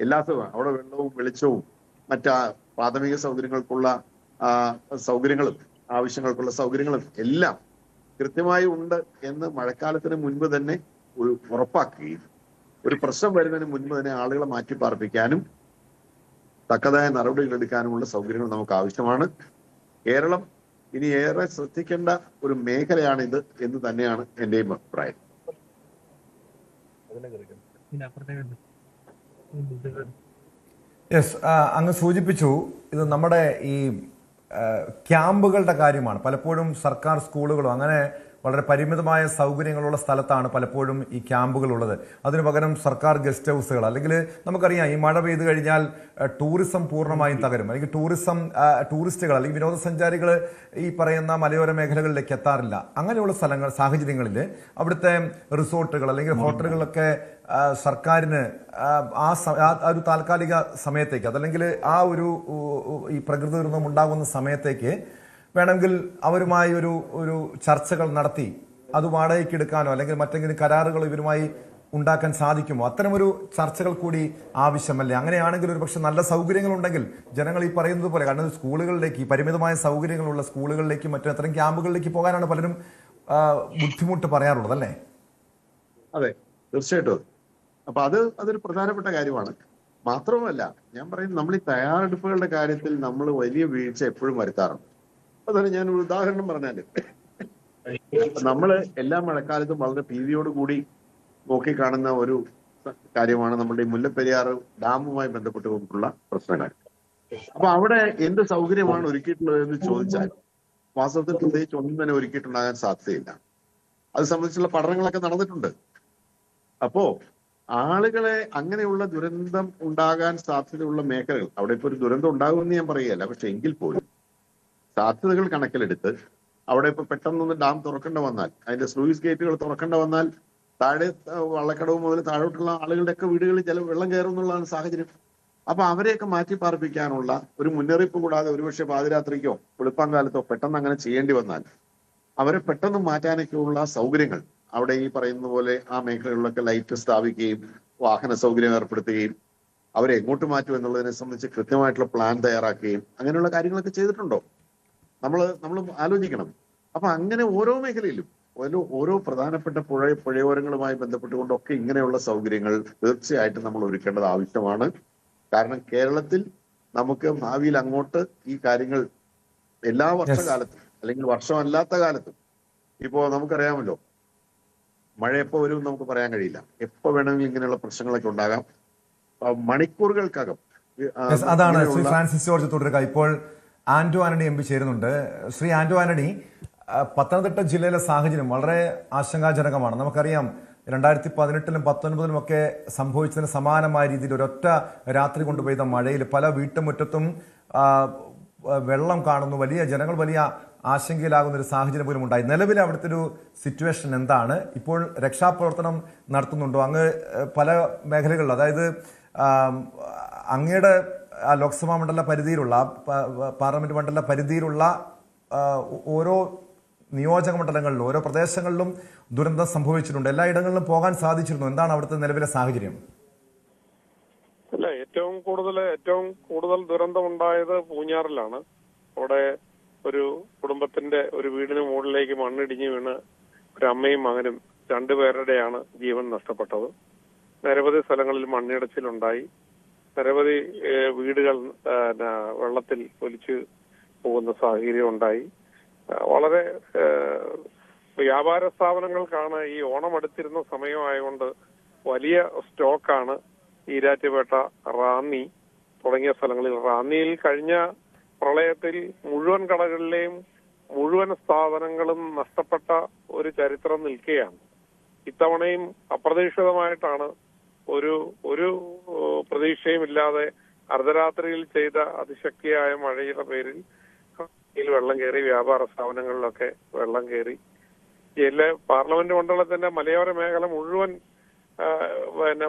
അവിടെ വെള്ളവും വെളിച്ചവും മറ്റ് പ്രാഥമിക സൗകര്യങ്ങൾക്കുള്ള സൗകര്യങ്ങളും ആവശ്യങ്ങൾക്കുള്ള സൗകര്യങ്ങളും എല്ലാം കൃത്യമായി ഉണ്ട് എന്ന് മഴക്കാലത്തിന് മുൻപ് തന്നെ ഉറപ്പാക്കുകയും ഒരു പ്രശ്നം വരുന്നതിന് മുൻപ് തന്നെ ആളുകളെ മാറ്റി പാർപ്പിക്കാനും തക്കതായ നടപടികൾ എടുക്കാനുമുള്ള സൗകര്യങ്ങൾ നമുക്ക് ആവശ്യമാണ്. കേരളം ഇനി ഏറെ ശ്രദ്ധിക്കേണ്ട ഒരു മേഖലയാണിത് എന്ന് തന്നെയാണ് എന്റെയും അഭിപ്രായം.
യെസ്, അങ്ങ് സൂചിപ്പിച്ചു ഇത് നമ്മുടെ ഈ ക്യാമ്പുകളുടെ കാര്യമാണ്. പലപ്പോഴും സർക്കാർ സ്കൂളുകളോ അങ്ങനെ വളരെ പരിമിതമായ സൗകര്യങ്ങളുള്ള സ്ഥലത്താണ് പലപ്പോഴും ഈ ക്യാമ്പുകൾ ഉള്ളത്. അതിനു പകരം സർക്കാർ ഗസ്റ്റ് ഹൗസുകൾ, അല്ലെങ്കിൽ നമുക്കറിയാം ഈ മഴ പെയ്തു കഴിഞ്ഞാൽ ടൂറിസം പൂർണ്ണമായും തകരും, അല്ലെങ്കിൽ ടൂറിസ്റ്റുകൾ അല്ലെങ്കിൽ വിനോദസഞ്ചാരികൾ ഈ പറയുന്ന മലയോര മേഖലകളിലേക്ക് എത്താറില്ല. അങ്ങനെയുള്ള സാഹചര്യങ്ങളിൽ അവിടുത്തെ റിസോർട്ടുകൾ അല്ലെങ്കിൽ ഹോട്ടലുകളൊക്കെ സർക്കാരിന് ആ ഒരു താൽക്കാലിക സമയത്തേക്ക്, അതല്ലെങ്കിൽ ആ ഒരു ഈ പ്രകൃതി ദുരന്തം ഉണ്ടാകുന്ന സമയത്തേക്ക് വേണമെങ്കിൽ അവരുമായി ഒരു ചർച്ചകൾ നടത്തി അത് വാടകയ്ക്ക് എടുക്കാനോ അല്ലെങ്കിൽ മറ്റെങ്കിലും കരാറുകൾ ഇവരുമായി ഉണ്ടാക്കാൻ സാധിക്കുമോ? അത്തരമൊരു ചർച്ചകൾ കൂടി ആവശ്യമല്ലേ? അങ്ങനെയാണെങ്കിൽ ഒരു പക്ഷെ നല്ല സൗകര്യങ്ങളുണ്ടെങ്കിൽ ജനങ്ങൾ ഈ പറയുന്നത് പോലെ, കാരണം സ്കൂളുകളിലേക്ക്, ഈ പരിമിതമായ സൗകര്യങ്ങളുള്ള സ്കൂളുകളിലേക്കും മറ്റും അത്തരം ക്യാമ്പുകളിലേക്ക് പോകാനാണ് പലരും ബുദ്ധിമുട്ട് പറയാറുള്ളത്, അല്ലേ?
അതെ, തീർച്ചയായിട്ടും. അപ്പൊ അതൊരു പ്രധാനപ്പെട്ട കാര്യമാണ്. മാത്രവുമല്ല, ഞാൻ പറയുന്നത് നമ്മൾ ഈ തയ്യാറെടുപ്പുകളുടെ കാര്യത്തിൽ നമ്മൾ വലിയ വീഴ്ച എപ്പോഴും വരുത്താറുണ്ട്. അതാണ് ഞാൻ ഒരു ഉദാഹരണം പറഞ്ഞാല്, നമ്മള് എല്ലാ മഴക്കാലത്തും വളരെ ഭീതിയോടുകൂടി നോക്കിക്കാണുന്ന ഒരു കാര്യമാണ് നമ്മുടെ ഈ മുല്ലപ്പെരിയാർ ഡാമുമായി ബന്ധപ്പെട്ടുകൊണ്ടുള്ള പ്രശ്നങ്ങൾ. അപ്പൊ അവിടെ എന്ത് സൗകര്യമാണ് ഒരുക്കിയിട്ടുള്ളത് എന്ന് ചോദിച്ചാൽ വാസ്തവത്തിൽ പ്രത്യേകിച്ച് ഒന്നും തന്നെ ഒരുക്കിയിട്ടുണ്ടാകാൻ സാധ്യതയില്ല. അത് സംബന്ധിച്ചുള്ള പഠനങ്ങളൊക്കെ നടന്നിട്ടുണ്ട്. അപ്പോ ആളുകളെ അങ്ങനെയുള്ള ദുരന്തം ഉണ്ടാകാൻ സാധ്യതയുള്ള മേഖലകൾ, അവിടെ ഇപ്പൊ ഒരു ദുരന്തം ഉണ്ടാകുമെന്ന് ഞാൻ പറയുകയല്ല, പക്ഷെ എങ്കിൽ പോലും സാധ്യതകൾ കണക്കിലെടുത്ത് അവിടെ ഇപ്പൊ പെട്ടെന്നൊന്ന് ഡാം തുറക്കേണ്ട വന്നാൽ, അതിന്റെ സ്ലൂയിസ് ഗേറ്റുകൾ തുറക്കേണ്ട വന്നാൽ താഴെ വള്ളക്കടവ് മുതൽ താഴോട്ടുള്ള ആളുകളുടെയൊക്കെ വീടുകളിൽ വെള്ളം കയറും എന്നുള്ളതാണ് സാഹചര്യം. അപ്പൊ അവരെയൊക്കെ മാറ്റി പാർപ്പിക്കാനുള്ള ഒരു മുന്നറിയിപ്പ് കൂടാതെ ഒരുപക്ഷെ പാതിരാത്രിക്കോ വെളുപ്പാങ്കാലത്തോ പെട്ടെന്ന് അങ്ങനെ ചെയ്യേണ്ടി വന്നാൽ അവരെ പെട്ടെന്ന് മാറ്റാനൊക്കെയുള്ള സൗകര്യങ്ങൾ അവിടെ ഈ പറയുന്ന പോലെ ആ മേഖലകളിലൊക്കെ ലൈറ്റ് സ്ഥാപിക്കുകയും വാഹന സൗകര്യം ഏർപ്പെടുത്തുകയും അവരെ എങ്ങോട്ട് മാറ്റും എന്നുള്ളതിനെ സംബന്ധിച്ച് കൃത്യമായിട്ടുള്ള പ്ലാൻ തയ്യാറാക്കുകയും അങ്ങനെയുള്ള കാര്യങ്ങളൊക്കെ ചെയ്തിട്ടുണ്ടോ? നമ്മൾ ആലോചിക്കണം. അപ്പൊ അങ്ങനെ ഓരോ മേഖലയിലും ഓരോ പ്രധാനപ്പെട്ട പുഴയോരങ്ങളുമായി ബന്ധപ്പെട്ടുകൊണ്ടൊക്കെ ഇങ്ങനെയുള്ള സൗകര്യങ്ങൾ തീർച്ചയായിട്ടും നമ്മൾ ഒരുക്കേണ്ടത് ആവശ്യമാണ്. കാരണം കേരളത്തിൽ നമുക്ക് ഭാവിയിൽ അങ്ങോട്ട് ഈ കാര്യങ്ങൾ എല്ലാ വർഷകാലത്തും അല്ലെങ്കിൽ വർഷമല്ലാത്ത കാലത്തും, ഇപ്പോ നമുക്കറിയാമല്ലോ മഴ എപ്പോ വരും നമുക്ക് പറയാൻ കഴിയില്ല, എപ്പോ വേണമെങ്കിലും ഇങ്ങനെയുള്ള പ്രശ്നങ്ങളൊക്കെ ഉണ്ടാകാം. മണിക്കൂറുകൾക്കകം.
അതാണ് ശ്രീ ഫ്രാൻസിസ് ജോർജ് തുടരുക. ഇപ്പോൾ ആന്റോ ആന്റണി എം പി ചേരുന്നുണ്ട്. ശ്രീ ആന്റോ ആന്റണി, പത്തനംതിട്ട ജില്ലയിലെ സാഹചര്യം വളരെ ആശങ്കാജനകമാണ്. നമുക്കറിയാം 2018-ലും 2019-ലും ഒക്കെ സംഭവിച്ചതിന് സമാനമായ രീതിയിൽ ഒരൊറ്റ രാത്രി കൊണ്ട് പെയ്ത മഴയിൽ പല വീട്ടുമുറ്റത്തും വെള്ളം കാണുന്നു. ജനങ്ങൾ വലിയ ആശങ്കയിലാകുന്ന ഒരു സാഹചര്യം പോലും ഉണ്ടായി. നിലവിൽ അവിടുത്തെ ഒരു സിറ്റുവേഷൻ എന്താണ്? ഇപ്പോൾ രക്ഷാപ്രവർത്തനം നടത്തുന്നുണ്ടോ? അങ്ങ് പല മേഖലകളിൽ, അതായത് അങ്ങയുടെ ലോക്സഭാ മണ്ഡല പരിധിയിലുള്ള, പാർലമെന്റ് മണ്ഡല പരിധിയിലുള്ള ഓരോ നിയോജക മണ്ഡലങ്ങളിലും ഓരോ പ്രദേശങ്ങളിലും ദുരന്തം സംഭവിച്ചിട്ടുണ്ട്. എല്ലായിടങ്ങളിലും പോകാൻ സാധിച്ചിരുന്നു. എന്താണ് അവിടുത്തെ നിലവിലെ സാഹചര്യം?
അല്ല, ഏറ്റവും കൂടുതൽ ദുരന്തം ഉണ്ടായത് പൂഞ്ഞാറിലാണ്. അവിടെ ഒരു കുടുംബത്തിന്റെ ഒരു വീടിന് മുകളിലേക്ക് മണ്ണിടിഞ്ഞ് വീണ് ഒരു അമ്മയും മകനും 2 പേരുടെയാണ് ജീവൻ നഷ്ടപ്പെട്ടത്. നിരവധി സ്ഥലങ്ങളിൽ മണ്ണിടിച്ചിലുണ്ടായി. നിരവധി വീടുകൾ വെള്ളത്തിൽ ഒലിച്ചു പോകുന്ന സാഹചര്യം ഉണ്ടായി. വളരെ വ്യാപാര സ്ഥാപനങ്ങൾക്കാണ് ഈ ഓണം അടുത്തിരുന്ന സമയമായതുകൊണ്ട് വലിയ സ്റ്റോക്കാണ് ഈരാറ്റുപേട്ട, റാന്നി തുടങ്ങിയ സ്ഥലങ്ങളിൽ. റാന്നിയിൽ കഴിഞ്ഞ പ്രളയത്തിൽ മുഴുവൻ കടകളിലെയും മുഴുവൻ സ്ഥാപനങ്ങളും നഷ്ടപ്പെട്ട ഒരു ചരിത്രം നിൽക്കുകയാണ്. ഇത്തവണയും അപ്രതീക്ഷിതമായിട്ടാണ് ഒരു പ്രതീക്ഷയും ഇല്ലാതെ അർദ്ധരാത്രിയിൽ ചെയ്ത അതിശക്തിയായ മഴയുടെ പേരിൽ വെള്ളം കയറി, വ്യാപാര സ്ഥാപനങ്ങളിലൊക്കെ വെള്ളം കയറി. പാർലമെന്റ് മണ്ഡലത്തിന്റെ മലയോര മേഖല മുഴുവൻ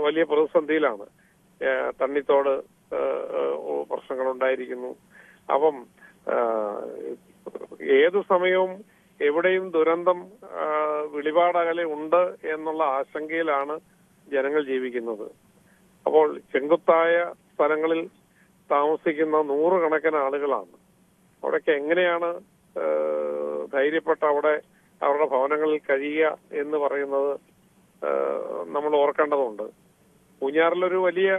വലിയ പ്രതിസന്ധിയിലാണ്. തണ്ണിത്തോട് പ്രശ്നങ്ങൾ ഉണ്ടായിരിക്കുന്നു. അപ്പം ഏതു സമയവും എവിടെയും ദുരന്തം വിളിപാടകലെ ഉണ്ട് എന്നുള്ള ആശങ്കയിലാണ് ജനങ്ങൾ ജീവിക്കുന്നത്. അപ്പോൾ ചെങ്കുത്തായ സ്ഥലങ്ങളിൽ താമസിക്കുന്ന 100 കണക്കിന് ആളുകളാണ്. അവിടെയൊക്കെ എങ്ങനെയാണ് ധൈര്യപ്പെട്ട് അവിടെ അവരുടെ ഭവനങ്ങളിൽ കഴിയുക എന്ന് പറയുന്നത് നമ്മൾ ഓർക്കേണ്ടതുണ്ട്. പൂഞ്ഞാറിലൊരു വലിയ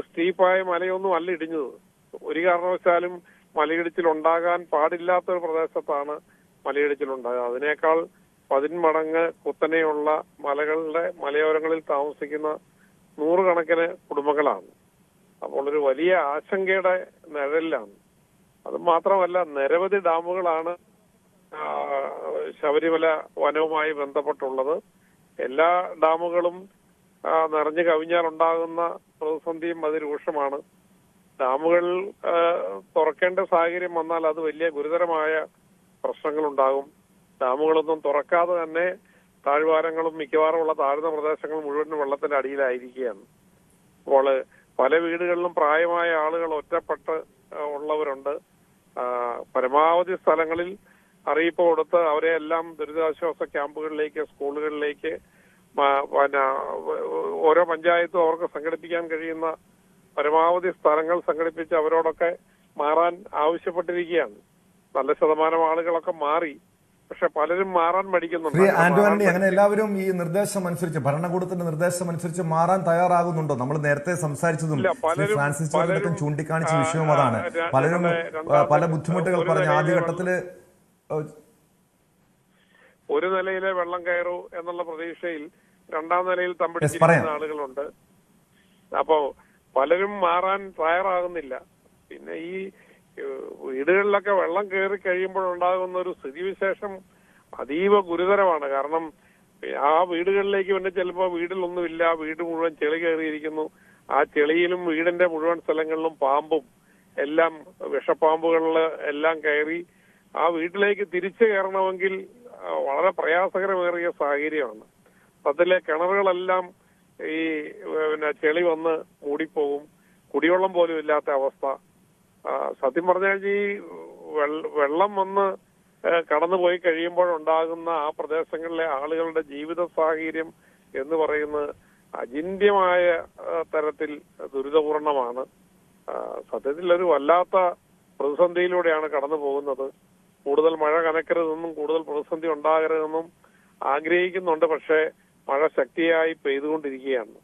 സ്റ്റീപ്പായ മലയൊന്നും അല്ല ഇടിഞ്ഞത്. ഒരു കാരണവശാലും മലയിടിച്ചിൽ ഉണ്ടാകാൻ പാടില്ലാത്തൊരു പ്രദേശത്താണ് മലയിടിച്ചിലുണ്ടായത്. അതിനേക്കാൾ 10 മടങ്ങ് കുത്തനെയുള്ള മലയോരങ്ങളിൽ താമസിക്കുന്ന 100 കണക്കിന് കുടുംബങ്ങളാണ്. അപ്പോൾ ഒരു വലിയ ആശങ്കയുടെ നിഴലിലാണ്. അത് മാത്രമല്ല, നിരവധി ഡാമുകളാണ് ശബരിമല വനവുമായി ബന്ധപ്പെട്ടുള്ളത്. എല്ലാ ഡാമുകളും നിറഞ്ഞു കവിഞ്ഞാൽ ഉണ്ടാകുന്ന പ്രതിസന്ധിയും അതിരൂക്ഷമാണ്. ഡാമുകൾ തുറക്കേണ്ട സാഹചര്യം വന്നാൽ അത് വലിയ ഗുരുതരമായ പ്രശ്നങ്ങളുണ്ടാകും. ഡാമുകളൊന്നും തുറക്കാതെ തന്നെ താഴ്വാരങ്ങളും മിക്കവാറുമുള്ള താഴ്ന്ന പ്രദേശങ്ങൾ മുഴുവൻ വെള്ളത്തിന്റെ അടിയിലായിരിക്കുകയാണ്. അപ്പോൾ പല വീടുകളിലും പ്രായമായ ആളുകൾ ഒറ്റപ്പെട്ട് ഉള്ളവരുണ്ട്. പരമാവധി സ്ഥലങ്ങളിൽ അറിയിപ്പ് കൊടുത്ത് അവരെ എല്ലാം ദുരിതാശ്വാസ ക്യാമ്പുകളിലേക്ക്, സ്കൂളുകളിലേക്ക്, പിന്നെ ഓരോ പഞ്ചായത്തും അവർക്ക് സംഘടിപ്പിക്കാൻ കഴിയുന്ന പരമാവധി സ്ഥലങ്ങൾ സംഘടിപ്പിച്ച് അവരോടൊക്കെ മാറാൻ ആവശ്യപ്പെട്ടിരിക്കുകയാണ്. നല്ല ശതമാനം ആളുകളൊക്കെ മാറി, പക്ഷെ പലരും മാറാൻ മടിക്കുന്നുണ്ട്.
ശ്രീ ആന്റോ ആന്റണി, അങ്ങനെ എല്ലാവരും ഈ നിർദ്ദേശം അനുസരിച്ച്, ഭരണകൂടത്തിന്റെ നിർദ്ദേശം അനുസരിച്ച് മാറാൻ തയ്യാറാകുന്നുണ്ടോ? നമ്മൾ നേരത്തെ സംസാരിച്ചതും ഫ്രാൻസിസ് ജോർജ് ചൂണ്ടിക്കാണിച്ച വിഷയവും അതാണ്. പലരും പല ബുദ്ധിമുട്ടുകൾ പറഞ്ഞ ആദ്യഘട്ടത്തില്
ഒരു നിലയിലെ വെള്ളം കയറൂ എന്നുള്ള പ്രതീക്ഷയിൽ രണ്ടാം നിലയിൽ തമ്പിടിച്ചിരിക്കുന്ന ആളുകളുണ്ട്. അപ്പോ പലരും മാറാൻ തയ്യാറാകുന്നില്ല. പിന്നെ ഈ വീടുകളിലൊക്കെ വെള്ളം കയറി കഴിയുമ്പോഴുണ്ടാകുന്ന ഒരു സ്ഥിതിവിശേഷം അതീവ ഗുരുതരമാണ്. കാരണം ആ വീടുകളിലേക്ക് പിന്നെ ചിലപ്പോൾ വീട്ടിലൊന്നുമില്ല, വീട് മുഴുവൻ ചെളി കയറിയിരിക്കുന്നു. ആ ചെളിയിലും വീടിന്റെ മുഴുവൻ സ്ഥലങ്ങളിലും പാമ്പും എല്ലാം, വിഷപ്പാമ്പുകളിൽ എല്ലാം കയറി ആ വീട്ടിലേക്ക് തിരിച്ചു കയറണമെങ്കിൽ വളരെ പ്രയാസകരമേറിയ സാഹചര്യമാണ്. അതിലെ കിണറുകളെല്ലാം ഈ ചെളി വന്ന് മൂടിപ്പോകും. കുടിവെള്ളം പോലും ഇല്ലാത്ത അവസ്ഥ. സത്യം പറഞ്ഞാൽ ഈ വെള്ളം വന്ന് കടന്നുപോയി കഴിയുമ്പോഴുണ്ടാകുന്ന ആ പ്രദേശങ്ങളിലെ ആളുകളുടെ ജീവിത സാഹചര്യം എന്ന് പറയുന്നത് അചിന്യമായ തരത്തിൽ ദുരിതപൂർണമാണ്. സത്യത്തിൽ ഒരു വല്ലാത്ത പ്രതിസന്ധിയിലൂടെയാണ് കടന്നു പോകുന്നത്. കൂടുതൽ മഴ കനക്കരുതെന്നും കൂടുതൽ പ്രതിസന്ധി ഉണ്ടാകരുതെന്നും ആഗ്രഹിക്കുന്നുണ്ട്. പക്ഷേ മഴ ശക്തിയായി പെയ്തുകൊണ്ടിരിക്കുകയാണ്.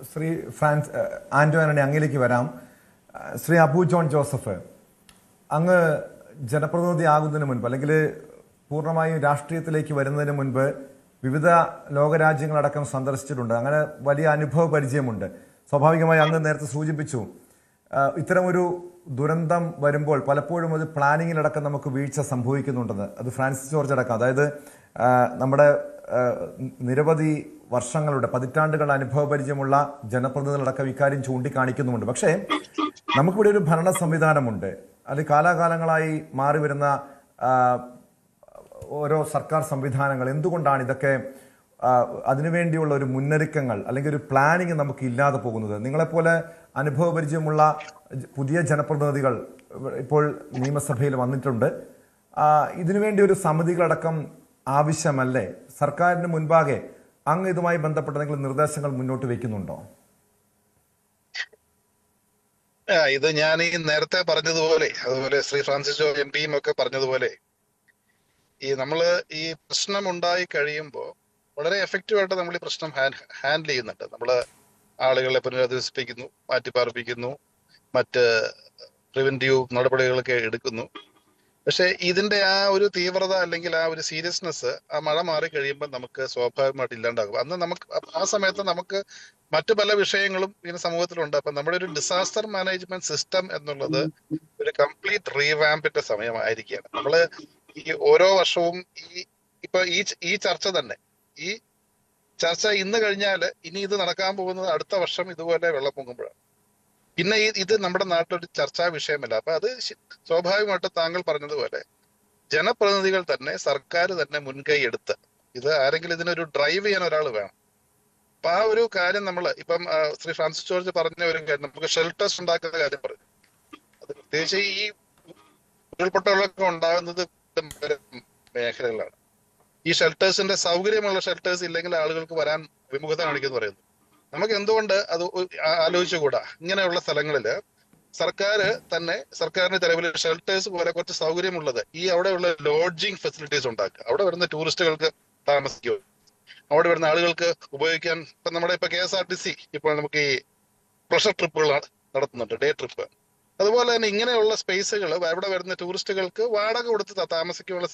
ശ്രീ ആന്റോ ആന്റണി, അങ്ങിലേക്ക് വരാം. ശ്രീ അബു ജോൺ ജോസഫ്, അങ്ങ് ജനപ്രതിനിധി ആകുന്നതിന് മുൻപ്, അല്ലെങ്കിൽ പൂർണ്ണമായും രാഷ്ട്രീയത്തിലേക്ക് വരുന്നതിന് മുൻപ് വിവിധ ലോകരാജ്യങ്ങളടക്കം സന്ദർശിച്ചിട്ടുണ്ട്. അങ്ങനെ വലിയ അനുഭവ പരിചയമുണ്ട്. സ്വാഭാവികമായി അങ്ങ് നേരത്തെ സൂചിപ്പിച്ചു, ഇത്തരമൊരു ദുരന്തം വരുമ്പോൾ പലപ്പോഴും അത് പ്ലാനിങ്ങിലടക്കം നമുക്ക് വീഴ്ച സംഭവിക്കുന്നുണ്ടെന്ന്. അത് ഫ്രാൻസിസ് ജോർജ് അടക്കം, അതായത് നമ്മുടെ നിരവധി വർഷങ്ങളുടെ, പതിറ്റാണ്ടുകളുടെ അനുഭവ പരിചയമുള്ള ജനപ്രതിനിധികളടക്കം ഇക്കാര്യം ചൂണ്ടിക്കാണിക്കുന്നുമുണ്ട്. പക്ഷേ നമുക്കിവിടെ ഒരു ഭരണ സംവിധാനമുണ്ട്. അത് കാലാകാലങ്ങളായി മാറി വരുന്ന ഓരോ സർക്കാർ സംവിധാനങ്ങൾ എന്തുകൊണ്ടാണ് ഇതൊക്കെ അതിനുവേണ്ടിയുള്ള ഒരു മുന്നൊരുക്കങ്ങൾ അല്ലെങ്കിൽ ഒരു പ്ലാനിങ് നമുക്ക് ഇല്ലാതെ പോകുന്നത്? നിങ്ങളെപ്പോലെ അനുഭവ പരിചയമുള്ള പുതിയ ജനപ്രതിനിധികൾ ഇപ്പോൾ നിയമസഭയിൽ വന്നിട്ടുണ്ട്. ഇതിനുവേണ്ടി ഒരു സമിതികളടക്കം ആവശ്യമല്ലേ? സർക്കാരിന് മുൻപാകെ അങ്ങ് ഇതുമായി ബന്ധപ്പെട്ട എന്തെങ്കിലും നിർദ്ദേശങ്ങൾ മുന്നോട്ട് വയ്ക്കുന്നുണ്ടോ?
ഇത് ഞാൻ ഈ നേരത്തെ പറഞ്ഞതുപോലെ, അതുപോലെ ശ്രീ ഫ്രാൻസിസ് ജോർജ് എംപിയും ഒക്കെ പറഞ്ഞതുപോലെ, ഈ നമ്മള് ഈ പ്രശ്നം ഉണ്ടായി കഴിയുമ്പോൾ വളരെ എഫക്റ്റീവായിട്ട് നമ്മൾ ഈ പ്രശ്നം ഹാൻഡിൽ ചെയ്യുന്നുണ്ട്. നമ്മള് ആളുകളെ പുനരധിവസിപ്പിക്കുന്നു, മാറ്റിപ്പാർപ്പിക്കുന്നു, മറ്റ് പ്രിവെന്റീവ് നടപടികളൊക്കെ എടുക്കുന്നു. പക്ഷെ ഇതിന്റെ ആ ഒരു തീവ്രത അല്ലെങ്കിൽ ആ ഒരു സീരിയസ്നെസ് ആ മഴ മാറി കഴിയുമ്പോൾ നമുക്ക് സ്വാഭാവികമായിട്ട് ഇല്ലാണ്ടാകും. അന്ന് നമുക്ക് ആ സമയത്ത് നമുക്ക് മറ്റു പല വിഷയങ്ങളും ഇങ്ങനെ സമൂഹത്തിലുണ്ട്. അപ്പൊ നമ്മുടെ ഒരു ഡിസാസ്റ്റർ മാനേജ്മെന്റ് സിസ്റ്റം എന്നുള്ളത് ഒരു കംപ്ലീറ്റ് റീവാമ്പിന്റെ സമയമായിരിക്കുകയാണ്. നമ്മള് ഈ ഓരോ വർഷവും ഈ ചർച്ച തന്നെ, ഈ ചർച്ച ഇന്ന് കഴിഞ്ഞാല് ഇനി ഇത് നടക്കാൻ പോകുന്നത് അടുത്ത വർഷം ഇതുപോലെ വെള്ളം പൊങ്ങുമ്പോഴാണ്. പിന്നെ ഇത് നമ്മുടെ നാട്ടിലൊരു ചർച്ചാ വിഷയമല്ല. അപ്പൊ അത് സ്വാഭാവികമായിട്ട് താങ്കൾ പറഞ്ഞതുപോലെ ജനപ്രതിനിധികൾ തന്നെ, സർക്കാർ തന്നെ മുൻകൈ എടുത്ത് ഇത് ആരെങ്കിലും ഇതിനൊരു ഡ്രൈവ് ചെയ്യാൻ ഒരാൾ വേണം. അപ്പൊ ആ ഒരു കാര്യം നമ്മൾ ഇപ്പം ശ്രീ ഫ്രാൻസിസ് ജോർജ് പറഞ്ഞ ഒരു കാര്യം, നമുക്ക് ഷെൽട്ടേഴ്സ് ഉണ്ടാക്കുന്ന കാര്യം പറഞ്ഞു. അത് പ്രത്യേകിച്ച് ഈ ഉരുൾപൊട്ടലൊക്കെ ഉണ്ടാകുന്നത് മേഖലകളാണ്. ഈ ഷെൽട്ടേഴ്സിന്റെ സൗകര്യമുള്ള ഷെൽട്ടേഴ്സ് ഇല്ലെങ്കിൽ ആളുകൾക്ക് വരാൻ വിമുഖത കാണിക്കുന്നു പറയുന്നു. നമുക്ക് എന്തുകൊണ്ട് അത് ആലോചിച്ചുകൂടാ? ഇങ്ങനെയുള്ള സ്ഥലങ്ങളില് സർക്കാരിന് ചെലവിൽ ഷെൽട്ടേഴ്സ് പോലെ കുറച്ച് സൗകര്യമുള്ളത് ഈ അവിടെയുള്ള ലോഡ്ജിങ് ഫെസിലിറ്റീസ് ഉണ്ടാക്കുക. അവിടെ വരുന്ന ടൂറിസ്റ്റുകൾക്ക് താമസിക്കുക, അവിടെ വരുന്ന ആളുകൾക്ക് ഉപയോഗിക്കാൻ. ഇപ്പൊ നമ്മുടെ KSRTC ഇപ്പോൾ നമുക്ക് ഈ പ്രഷർ ട്രിപ്പുകൾ നടത്തുന്നുണ്ട്, ഡേ ട്രിപ്പ്. അതുപോലെ തന്നെ ഇങ്ങനെയുള്ള സ്പേസുകൾ അവിടെ വരുന്ന ടൂറിസ്റ്റുകൾക്ക് വാടക കൊടുത്ത് താമസിക്കാനുള്ള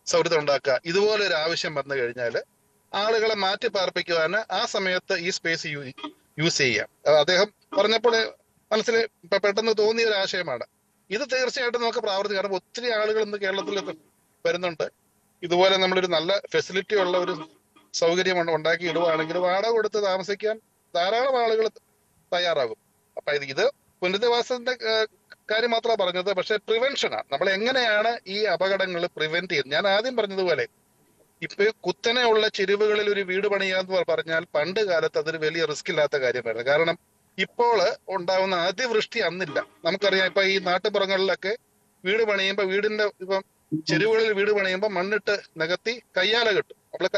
സൗകര്യം ഉണ്ടാക്കുക. ഇതുപോലെ ഒരു ആവശ്യം വന്നു കഴിഞ്ഞാൽ ആളുകളെ മാറ്റി പാർപ്പിക്കുവാന് ആ സമയത്ത് ഈ സ്പേസ് യൂസ് ചെയ്യാം. അദ്ദേഹം പറഞ്ഞപ്പോൾ മനസ്സിൽ പെട്ടെന്ന് തോന്നിയ ഒരു ആശയമാണ്. ഇത് തീർച്ചയായിട്ടും നമുക്ക് പ്രാവർത്തികം, കാരണം ഒത്തിരി ആളുകൾ ഇന്ന് കേരളത്തിൽ വരുന്നുണ്ട്. ഇതുപോലെ നമ്മളൊരു നല്ല ഫെസിലിറ്റി ഉള്ള ഒരു സൗകര്യം ഉണ്ടാക്കി ഇടുവാണെങ്കിൽ വാടക കൊടുത്ത് താമസിക്കാൻ ധാരാളം ആളുകൾ തയ്യാറാകും. അപ്പൊ ഇത് പുനരധിവാസത്തിന്റെ കാര്യം മാത്രമാണ് പറഞ്ഞത്, പക്ഷെ പ്രിവെൻഷനാണ്. നമ്മൾ എങ്ങനെയാണ് ഈ അപകടങ്ങൾ പ്രിവെന്റ് ചെയ്യുന്നത്? ഞാൻ ആദ്യം പറഞ്ഞതുപോലെ ഇപ്പൊ കുത്തനെ ഉള്ള ചെരുവുകളിൽ ഒരു വീട് പണിയാന്ന് പറഞ്ഞാൽ പണ്ട് കാലത്ത് അതൊരു വലിയ റിസ്ക് ഇല്ലാത്ത കാര്യമായിരുന്നു. കാരണം ഇപ്പോൾ ഉണ്ടാവുന്ന അതിവൃഷ്ടി അന്നില്ല. നമുക്കറിയാം, ഇപ്പൊ ഈ നാട്ടുപുറങ്ങളിലൊക്കെ വീട് പണിയുമ്പോൾ വീടിന്റെ ഇപ്പം ചെരുവുകളിൽ വീട് പണിയുമ്പോൾ മണ്ണിട്ട് നികത്തി കയ്യാല കെട്ടും. നമ്മള്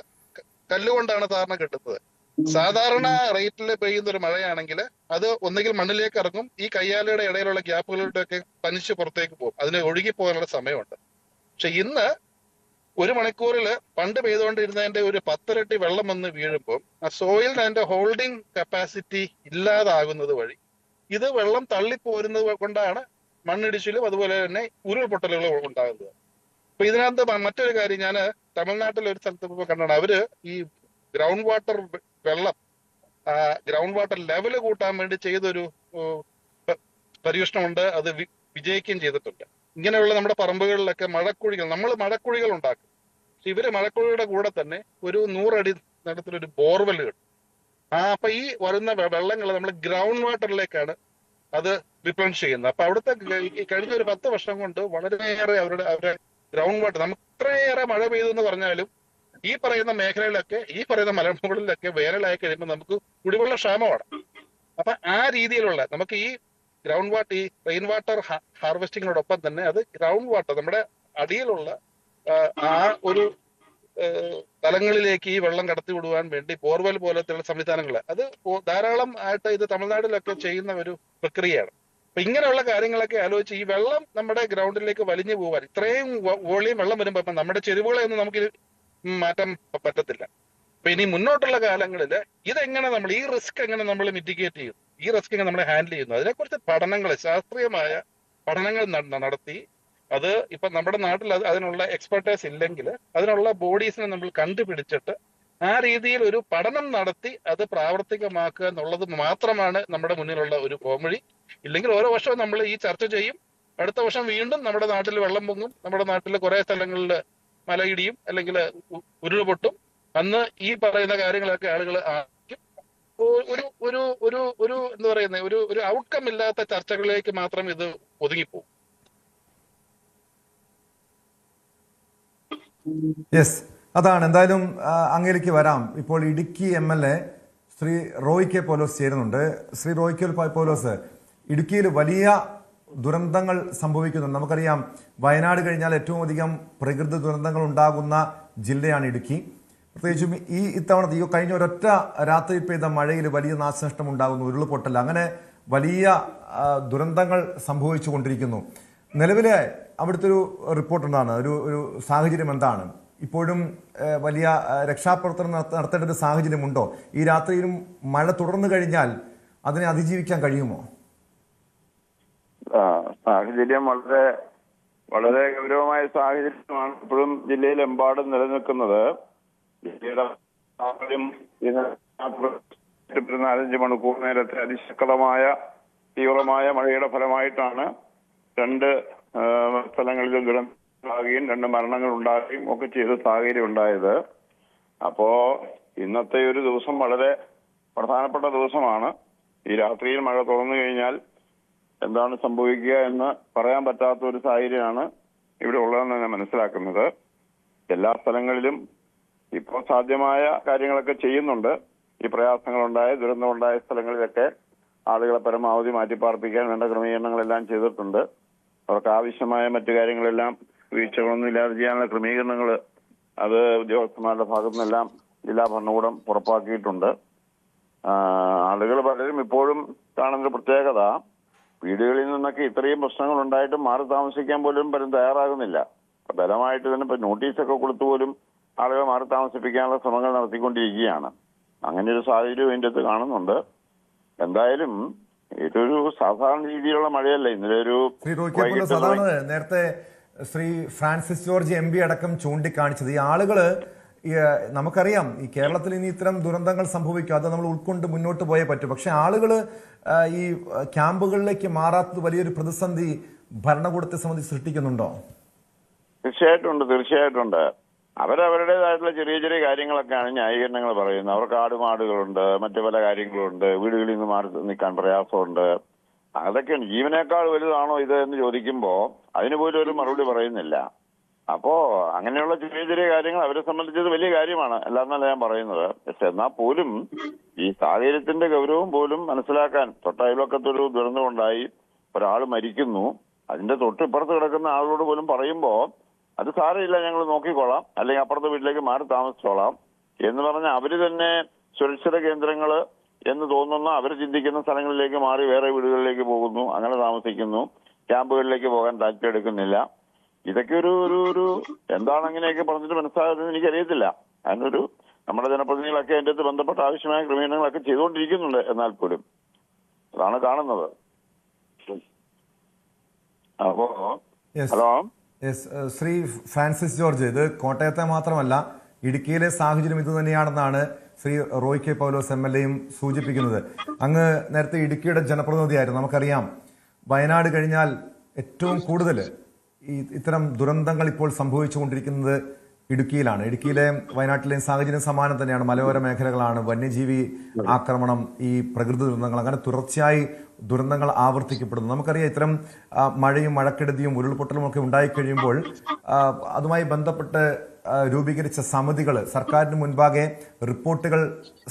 കല്ലുകൊണ്ടാണ് സാധാരണ കെട്ടുന്നത്. സാധാരണ റേറ്റിൽ പെയ്യുന്ന ഒരു മഴയാണെങ്കിൽ അത് ഒന്നുകിൽ മണ്ണിലേക്ക് ഇറങ്ങും, ഈ കയ്യാലയുടെ ഇടയിലുള്ള ഗ്യാപ്പുകളിലൊക്കെ പനിച്ച് പുറത്തേക്ക് പോകും, അതിന് ഒഴുകി പോകാനുള്ള സമയമുണ്ട്. പക്ഷെ ഇന്ന് 1 മണിക്കൂറിൽ പണ്ട് പെയ്തുകൊണ്ടിരുന്നതിന്റെ ഒരു 10 ഇരട്ടി വെള്ളം വന്ന് വീഴുമ്പോൾ ആ സോയിലിന് അതിന്റെ ഹോൾഡിംഗ് കപ്പാസിറ്റി ഇല്ലാതാകുന്നത് വഴി ഇത് വെള്ളം തള്ളിപ്പോരുന്നത് കൊണ്ടാണ് മണ്ണിടിച്ചിലും അതുപോലെ തന്നെ ഉരുൾപൊട്ടലുകളും ഉണ്ടാകുന്നത്. അപ്പൊ ഇതിനകത്ത് മറ്റൊരു കാര്യം, ഞാൻ തമിഴ്നാട്ടിൽ ഒരു സ്ഥലത്ത് കണ്ടാണ്, അവര് ഈ ഗ്രൗണ്ട് വാട്ടർ വെള്ളം ഗ്രൗണ്ട് വാട്ടർ ലെവല് കൂട്ടാൻ വേണ്ടി ചെയ്തൊരു പരീക്ഷണമുണ്ട്. അത് വിജയിക്കുകയും ചെയ്തിട്ടുണ്ട്. ഇങ്ങനെയുള്ള നമ്മുടെ പറമ്പുകളിലൊക്കെ നമ്മൾ മഴക്കുഴികൾ ഉണ്ടാക്കും. പക്ഷെ ഇവര് മഴക്കുഴിയുടെ കൂടെ തന്നെ ഒരു 100 അടി നടത്തിലൊരു ബോർവെൽ കിട്ടും. അപ്പൊ ഈ വരുന്ന വെള്ളങ്ങൾ നമ്മൾ ഗ്രൗണ്ട് വാട്ടറിലേക്കാണ് അത് റിപ്ലൻഷ് ചെയ്യുന്നത്. അപ്പൊ അവിടുത്തെ കഴിഞ്ഞ ഒരു 10 വർഷം കൊണ്ട് വളരെയേറെ അവരുടെ ഗ്രൗണ്ട് വാട്ടർ, നമുക്ക് ഇത്രയേറെ മഴ പെയ്തു എന്ന് പറഞ്ഞാലും ഈ പറയുന്ന മേഖലകളിലൊക്കെ, ഈ പറയുന്ന മലമുകളിലൊക്കെ വേനലായി കഴിയുമ്പോൾ നമുക്ക് കുടിവെള്ള ക്ഷാമമാണ്. അപ്പൊ ആ രീതിയിലുള്ള നമുക്ക് ഈ ഗ്രൗണ്ട് വാട്ടർ, ഈ റെയിൻ വാട്ടർ ഹാർവെസ്റ്റിങ്ങിനോടൊപ്പം തന്നെ അത് ഗ്രൗണ്ട് വാട്ടർ നമ്മുടെ അടിയിലുള്ള ആ ഒരു തലങ്ങളിലേക്ക് ഈ വെള്ളം കടത്തി വിടുവാൻ വേണ്ടി ബോർവെൽ പോലത്തെയുള്ള സംവിധാനങ്ങൾ അത് ധാരാളം ആയിട്ട് ഇത് തമിഴ്നാട്ടിലൊക്കെ ചെയ്യുന്ന ഒരു പ്രക്രിയയാണ്. അപ്പൊ ഇങ്ങനെയുള്ള കാര്യങ്ങളൊക്കെ ആലോചിച്ച് ഈ വെള്ളം നമ്മുടെ ഗ്രൗണ്ടിലേക്ക് വലിഞ്ഞു പോകാൻ, ഇത്രയും വോളിയം വെള്ളം വരുമ്പോൾ നമ്മുടെ ചെരുവുകളെ ഒന്നും നമുക്ക് മാറ്റാൻ പറ്റത്തില്ല. അപ്പൊ ഇനി മുന്നോട്ടുള്ള കാലങ്ങളിൽ ഇതെങ്ങനെ നമ്മൾ ഈ റിസ്ക് എങ്ങനെ നമ്മൾ മിറ്റിഗേറ്റ് ചെയ്യുന്നു, ഈ റിസ്ക് എങ്ങനെ നമ്മൾ ഹാൻഡിൽ ചെയ്യുന്നു, അതിനെക്കുറിച്ച് പഠനങ്ങൾ, ശാസ്ത്രീയമായ പഠനങ്ങൾ നടത്തി അത് ഇപ്പൊ നമ്മുടെ നാട്ടിൽ അതിനുള്ള എക്സ്പെർട്ടൈസ് ഇല്ലെങ്കിൽ അതിനുള്ള ബോഡീസിനെ നമ്മൾ കണ്ടുപിടിച്ചിട്ട് ആ രീതിയിൽ ഒരു പഠനം നടത്തി അത് പ്രാവർത്തികമാക്കുക എന്നുള്ളത് മാത്രമാണ് നമ്മുടെ മുന്നിലുള്ള ഒരു പോംവഴി. ഇല്ലെങ്കിൽ ഓരോ വർഷവും നമ്മൾ ഈ ചർച്ച ചെയ്യും, അടുത്ത വർഷം വീണ്ടും നമ്മുടെ നാട്ടിൽ വെള്ളം പൊങ്ങും, നമ്മുടെ നാട്ടിൽ കുറെ സ്ഥലങ്ങളിൽ മലയിടിയും അല്ലെങ്കിൽ ഉരുൾപൊട്ടും. അന്ന് ഈ പറയുന്ന കാര്യങ്ങളൊക്കെ ആളുകൾ ഒരു ഒരു ഒരു ഒരു എന്താ പറയുന്നത്, ഒരു ഔട്ട്കം ഇല്ലാത്ത ചർച്ചകളിലേക്ക് മാത്രം ഇത് ഒതുങ്ങിപ്പോകും.
യെസ്, അതാണ്. എന്തായാലും അങ്ങേലേക്ക് വരാം. ഇപ്പോൾ ഇടുക്കി MLA ശ്രീ റോയ് കെ പൗലോസ് ചേരുന്നുണ്ട്. ശ്രീ റോയ് കെ പൗലോസ്, ഇടുക്കിയിൽ വലിയ ദുരന്തങ്ങൾ സംഭവിക്കുന്നുണ്ട്. നമുക്കറിയാം, വയനാട് കഴിഞ്ഞാൽ ഏറ്റവും അധികം പ്രകൃതി ദുരന്തങ്ങൾ ഉണ്ടാകുന്ന ജില്ലയാണ് ഇടുക്കി. പ്രത്യേകിച്ചും ഇത്തവണ കഴിഞ്ഞ ഒരൊറ്റ രാത്രി പെയ്ത മഴയിൽ വലിയ നാശനഷ്ടം ഉണ്ടാകുന്നു, ഉരുൾപൊട്ടൽ, അങ്ങനെ വലിയ ദുരന്തങ്ങൾ സംഭവിച്ചു കൊണ്ടിരിക്കുന്നു. നിലവിലെ അവിടുത്തെ ഒരു റിപ്പോർട്ട് എന്താണ്, ഒരു സാഹചര്യം എന്താണ്? ഇപ്പോഴും വലിയ രക്ഷാപ്രവർത്തനം നടത്തേണ്ട ഒരു സാഹചര്യമുണ്ടോ? ഈ രാത്രിയിലും മഴ തുടർന്നു കഴിഞ്ഞാൽ അതിനെ അതിജീവിക്കാൻ കഴിയുമോ?
സാഹചര്യം വളരെ വളരെ ഗൗരവമായ സാഹചര്യമാണ് ഇപ്പോഴും ജില്ലയിലെമ്പാടും നിലനിൽക്കുന്നത്. ജില്ലയുടെ 4-5 മണിക്കൂർ നേരത്തെ അതിശക്തമായ തീവ്രമായ മഴയുടെ ഫലമായിട്ടാണ് 2 സ്ഥലങ്ങളിലും ദുരന്തമുണ്ടാകുകയും 2 മരണങ്ങൾ ഉണ്ടാകുകയും ഒക്കെ ചെയ്ത സാഹചര്യം ഉണ്ടായത്. അപ്പോ ഇന്നത്തെ ഒരു ദിവസം വളരെ പ്രധാനപ്പെട്ട ദിവസമാണ്. ഈ രാത്രിയിൽ മഴ തുറന്നു കഴിഞ്ഞാൽ എന്താണ് സംഭവിക്കുക എന്ന് പറയാൻ പറ്റാത്ത ഒരു സാഹചര്യമാണ് ഇവിടെ ഉള്ളതെന്ന് ഞാൻ മനസ്സിലാക്കുന്നത്. എല്ലാ സ്ഥലങ്ങളിലും ഇപ്പോൾ സാധ്യമായ കാര്യങ്ങളൊക്കെ ചെയ്യുന്നുണ്ട്. ഈ പ്രയാസങ്ങളുണ്ടായ ദുരന്തമുണ്ടായ സ്ഥലങ്ങളിലൊക്കെ ആളുകളെ പരമാവധി മാറ്റിപ്പാർപ്പിക്കാൻ വേണ്ട ക്രമീകരണങ്ങളെല്ലാം ചെയ്തിട്ടുണ്ട്. അവർക്ക് ആവശ്യമായ മറ്റു കാര്യങ്ങളെല്ലാം വീഴ്ചകളൊന്നും ഇല്ലാതെ ചെയ്യാനുള്ള ക്രമീകരണങ്ങൾ അത് ഉദ്യോഗസ്ഥന്മാരുടെ ഭാഗത്തു നിന്നെല്ലാം ജില്ലാ ഭരണകൂടം ഉറപ്പാക്കിയിട്ടുണ്ട്. ആളുകൾ പലരും ഇപ്പോഴും കാണുന്നൊരു പ്രത്യേകത, വീടുകളിൽ നിന്നൊക്കെ ഇത്രയും പ്രശ്നങ്ങൾ ഉണ്ടായിട്ടും മാറി താമസിക്കാൻ പോലും പലരും തയ്യാറാകുന്നില്ല. ബലമായിട്ട് തന്നെ ഇപ്പൊ നോട്ടീസൊക്കെ കൊടുത്തു പോലും ആളുകൾ മാറി താമസിപ്പിക്കാനുള്ള ശ്രമങ്ങൾ നടത്തിക്കൊണ്ടിരിക്കുകയാണ്. അങ്ങനെ ഒരു സാഹചര്യം ഇതിൻ്റെ അകത്ത് കാണുന്നുണ്ട്. എന്തായാലും ഇതൊരു സാധാരണ രീതിയിലുള്ള മഴയല്ല. ഇന്നലെ ഒരു
അതാണ് നേരത്തെ ശ്രീ ഫ്രാൻസിസ് ജോർജ് MP അടക്കം ചൂണ്ടിക്കാണിച്ചത്. ഈ ആളുകള് നമുക്കറിയാം ഈ കേരളത്തിൽ ഇനി ഇത്തരം ദുരന്തങ്ങൾ സംഭവിക്കും, അത് നമ്മൾ ഉൾക്കൊണ്ട് മുന്നോട്ട് പോയേ പറ്റൂ. പക്ഷെ ആളുകൾ ഈ ക്യാമ്പുകളിലേക്ക് മാറാത്തത് വലിയൊരു പ്രതിസന്ധി ഭരണകൂടത്തെ സംബന്ധിച്ച് സൃഷ്ടിക്കുന്നുണ്ടോ?
തീർച്ചയായിട്ടും ഉണ്ട്. അവരവരുടേതായിട്ടുള്ള ചെറിയ ചെറിയ കാര്യങ്ങളൊക്കെയാണ് ന്യായീകരണങ്ങൾ പറയുന്നത്. അവർക്ക് ആടുമാടുകളുണ്ട്, മറ്റു പല കാര്യങ്ങളുണ്ട്, വീടുകളിൽ നിന്ന് മാറി നിൽക്കാൻ പ്രയാസമുണ്ട്, അതൊക്കെയാണ്. ജീവനേക്കാൾ വലുതാണോ ഇത് എന്ന് ചോദിക്കുമ്പോൾ അതിന് പോലും ഒരു മറുപടി പറയുന്നില്ല. അപ്പോ അങ്ങനെയുള്ള ചെറിയ ചെറിയ കാര്യങ്ങൾ അവരെ സംബന്ധിച്ചത് വലിയ കാര്യമാണ്, അല്ലാന്നല്ല ഞാൻ പറയുന്നത്. പക്ഷെ എന്നാൽ പോലും ഈ സാഹചര്യത്തിന്റെ ഗൗരവം പോലും മനസ്സിലാക്കാൻ, തൊട്ടയൽവക്കത്തൊരു ദുരന്തമുണ്ടായി, ഒരാൾ മരിക്കുന്നു, അതിന്റെ തൊട്ടിപ്പുറത്ത് കിടക്കുന്ന ആളോട് പോലും പറയുമ്പോ അത് സാരമില്ല, ഞങ്ങൾ നോക്കിക്കോളാം, അല്ലെങ്കിൽ അപ്പുറത്തെ വീട്ടിലേക്ക് മാറി താമസിച്ചോളാം എന്ന് പറഞ്ഞാൽ അവര് തന്നെ സുരക്ഷിത കേന്ദ്രങ്ങള് എന്ന് തോന്നുന്ന അവർ ചിന്തിക്കുന്ന സ്ഥലങ്ങളിലേക്ക് മാറി വേറെ വീടുകളിലേക്ക് പോകുന്നു, അങ്ങനെ താമസിക്കുന്നു, ക്യാമ്പുകളിലേക്ക് പോകാൻ താല്പര്യം എടുക്കുന്നില്ല. ഇതൊക്കെ ഒരു എന്താണ് അങ്ങനെയൊക്കെ പറഞ്ഞിട്ട് മനസ്സിലാകുന്നത് എനിക്കറിയത്തില്ല. അതിനൊരു നമ്മുടെ ജനപ്രതിനിധികളൊക്കെ അതിൻ്റെ അടുത്ത് ബന്ധപ്പെട്ട ആവശ്യമായ ക്രമീകരണങ്ങളൊക്കെ ചെയ്തുകൊണ്ടിരിക്കുന്നുണ്ട്. എന്നാൽ പോലും അതാണ് കാണുന്നത്. അപ്പോ ഹലോ
ശ്രീ ഫ്രാൻസിസ് ജോർജ്, ഇത് കോട്ടയത്തെ മാത്രമല്ല ഇടുക്കിയിലെ സാഹചര്യം ഇത് തന്നെയാണെന്നാണ് ശ്രീ റോയ് കെ പൗലോസ് MLA സൂചിപ്പിക്കുന്നത്. അങ്ങ് നേരത്തെ ഇടുക്കിയുടെ ജനപ്രതിനിധിയായിരുന്നു. നമുക്കറിയാം വയനാട് കഴിഞ്ഞാൽ ഏറ്റവും കൂടുതൽ ഇത്തരം ദുരന്തങ്ങൾ ഇപ്പോൾ സംഭവിച്ചുകൊണ്ടിരിക്കുന്നത് ഇടുക്കിയിലാണ്. ഇടുക്കിയിലെയും വയനാട്ടിലെയും സാഹചര്യം സമാനം തന്നെയാണ്. മലയോര മേഖലകളാണ്, വന്യജീവി ആക്രമണം, ഈ പ്രകൃതി ദുരന്തങ്ങൾ, അങ്ങനെ തുടർച്ചയായി ദുരന്തങ്ങൾ ആവർത്തിക്കപ്പെടുന്നു. നമുക്കറിയാം ഇത്തരം മഴയും മഴക്കെടുതിയും ഉരുൾപൊട്ടലും ഒക്കെ ഉണ്ടായിക്കഴിയുമ്പോൾ അതുമായി ബന്ധപ്പെട്ട് രൂപീകരിച്ച സമിതികൾ സർക്കാരിന് മുൻപാകെ റിപ്പോർട്ടുകൾ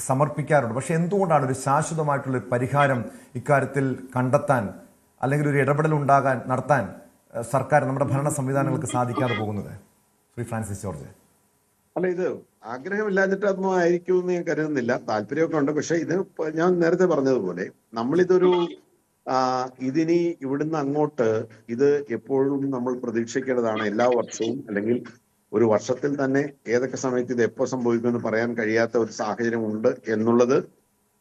സമർപ്പിക്കാറുണ്ട്. പക്ഷെ എന്തുകൊണ്ടാണ് ഒരു ശാശ്വതമായിട്ടുള്ള പരിഹാരം ഇക്കാര്യത്തിൽ കണ്ടെത്താൻ അല്ലെങ്കിൽ ഒരു ഇടപെടൽ നടത്താൻ സർക്കാർ, നമ്മുടെ ഭരണ സംവിധാനങ്ങൾക്ക് സാധിക്കാതെ പോകുന്നത്? Shri Francis George.
അല്ല, ഇത് ആഗ്രഹമില്ലാഞ്ഞിട്ടൊന്നും ആയിരിക്കും എന്ന് ഞാൻ കരുതുന്നില്ല. താല്പര്യമൊക്കെ ഉണ്ട്. പക്ഷെ ഇത് ഞാൻ നേരത്തെ പറഞ്ഞതുപോലെ നമ്മളിതൊരു ഇതിനി ഇവിടുന്ന് അങ്ങോട്ട് ഇത് എപ്പോഴും നമ്മൾ പ്രതീക്ഷിക്കേണ്ടതാണ്. എല്ലാ വർഷവും അല്ലെങ്കിൽ ഒരു വർഷത്തിൽ തന്നെ ഏതൊക്കെ സമയത്ത് ഇത് എപ്പോൾ സംഭവിക്കുമെന്ന് പറയാൻ കഴിയാത്ത ഒരു സാഹചര്യം ഉണ്ട് എന്നുള്ളത്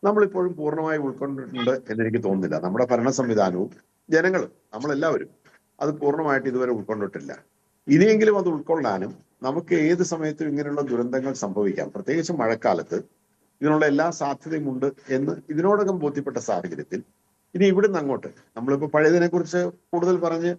നമ്മളിപ്പോഴും പൂർണ്ണമായി ഉൾക്കൊണ്ടിട്ടുണ്ട് എന്നെനിക്ക് തോന്നുന്നില്ല. നമ്മുടെ ഭരണ സംവിധാനവും ജനങ്ങളും നമ്മളെല്ലാവരും അത് പൂർണ്ണമായിട്ട് ഇതുവരെ ഉൾക്കൊണ്ടിട്ടില്ല. ഇനിയെങ്കിലും അത് ഉൾക്കൊള്ളാനും നമുക്ക് ഏത് സമയത്തും ഇങ്ങനെയുള്ള ദുരന്തങ്ങൾ സംഭവിക്കാം, പ്രത്യേകിച്ച് മഴക്കാലത്ത് ഇതിനുള്ള എല്ലാ സാധ്യതയും ഉണ്ട് എന്ന് ഇതിനോടകം ബോധ്യപ്പെട്ട സാഹചര്യത്തിൽ ഇനി ഇവിടുന്ന് അങ്ങോട്ട് നമ്മളിപ്പോ പഴയതിനെ കുറിച്ച് കൂടുതൽ പറഞ്ഞ്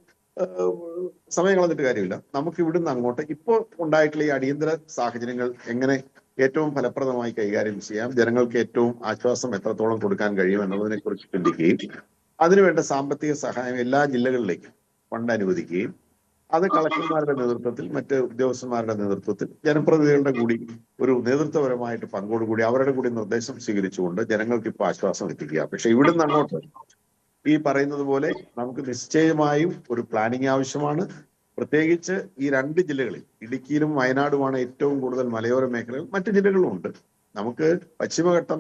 സമയം കളഞ്ഞിട്ട് കാര്യമില്ല. നമുക്ക് ഇവിടുന്ന് അങ്ങോട്ട് ഇപ്പോൾ ഉണ്ടായിട്ടുള്ള ഈ അടിയന്തര സാഹചര്യങ്ങൾ എങ്ങനെ ഏറ്റവും ഫലപ്രദമായി കൈകാര്യം ചെയ്യാം, ജനങ്ങൾക്ക് ഏറ്റവും ആശ്വാസം എത്രത്തോളം കൊടുക്കാൻ കഴിയും എന്നതിനെ കുറിച്ച് ചിന്തിക്കുകയും അതിനുവേണ്ട സാമ്പത്തിക സഹായം എല്ലാ ജില്ലകളിലേക്കും ഫണ്ട് അനുവദിക്കുകയും അത് കളക്ടർമാരുടെ നേതൃത്വത്തിൽ, മറ്റ് ഉദ്യോഗസ്ഥന്മാരുടെ നേതൃത്വത്തിൽ, ജനപ്രതിനിധികളുടെ കൂടി ഒരു നേതൃത്വപരമായിട്ട് പങ്കോടുകൂടി അവരുടെ കൂടി നിർദ്ദേശം സ്വീകരിച്ചുകൊണ്ട് ജനങ്ങൾക്ക് ഇപ്പോൾ ആശ്വാസം എത്തിക്കുക. പക്ഷെ ഇവിടുന്ന് അങ്ങോട്ട് ഈ പറയുന്നത് പോലെ നമുക്ക് നിശ്ചയമായും ഒരു പ്ലാനിങ് ആവശ്യമാണ്. പ്രത്യേകിച്ച് ഈ രണ്ട് ജില്ലകളിൽ, ഇടുക്കിയിലും വയനാടുമാണ് ഏറ്റവും കൂടുതൽ മലയോര മേഖലകൾ, മറ്റു ജില്ലകളും ഉണ്ട്. നമുക്ക് പശ്ചിമഘട്ടം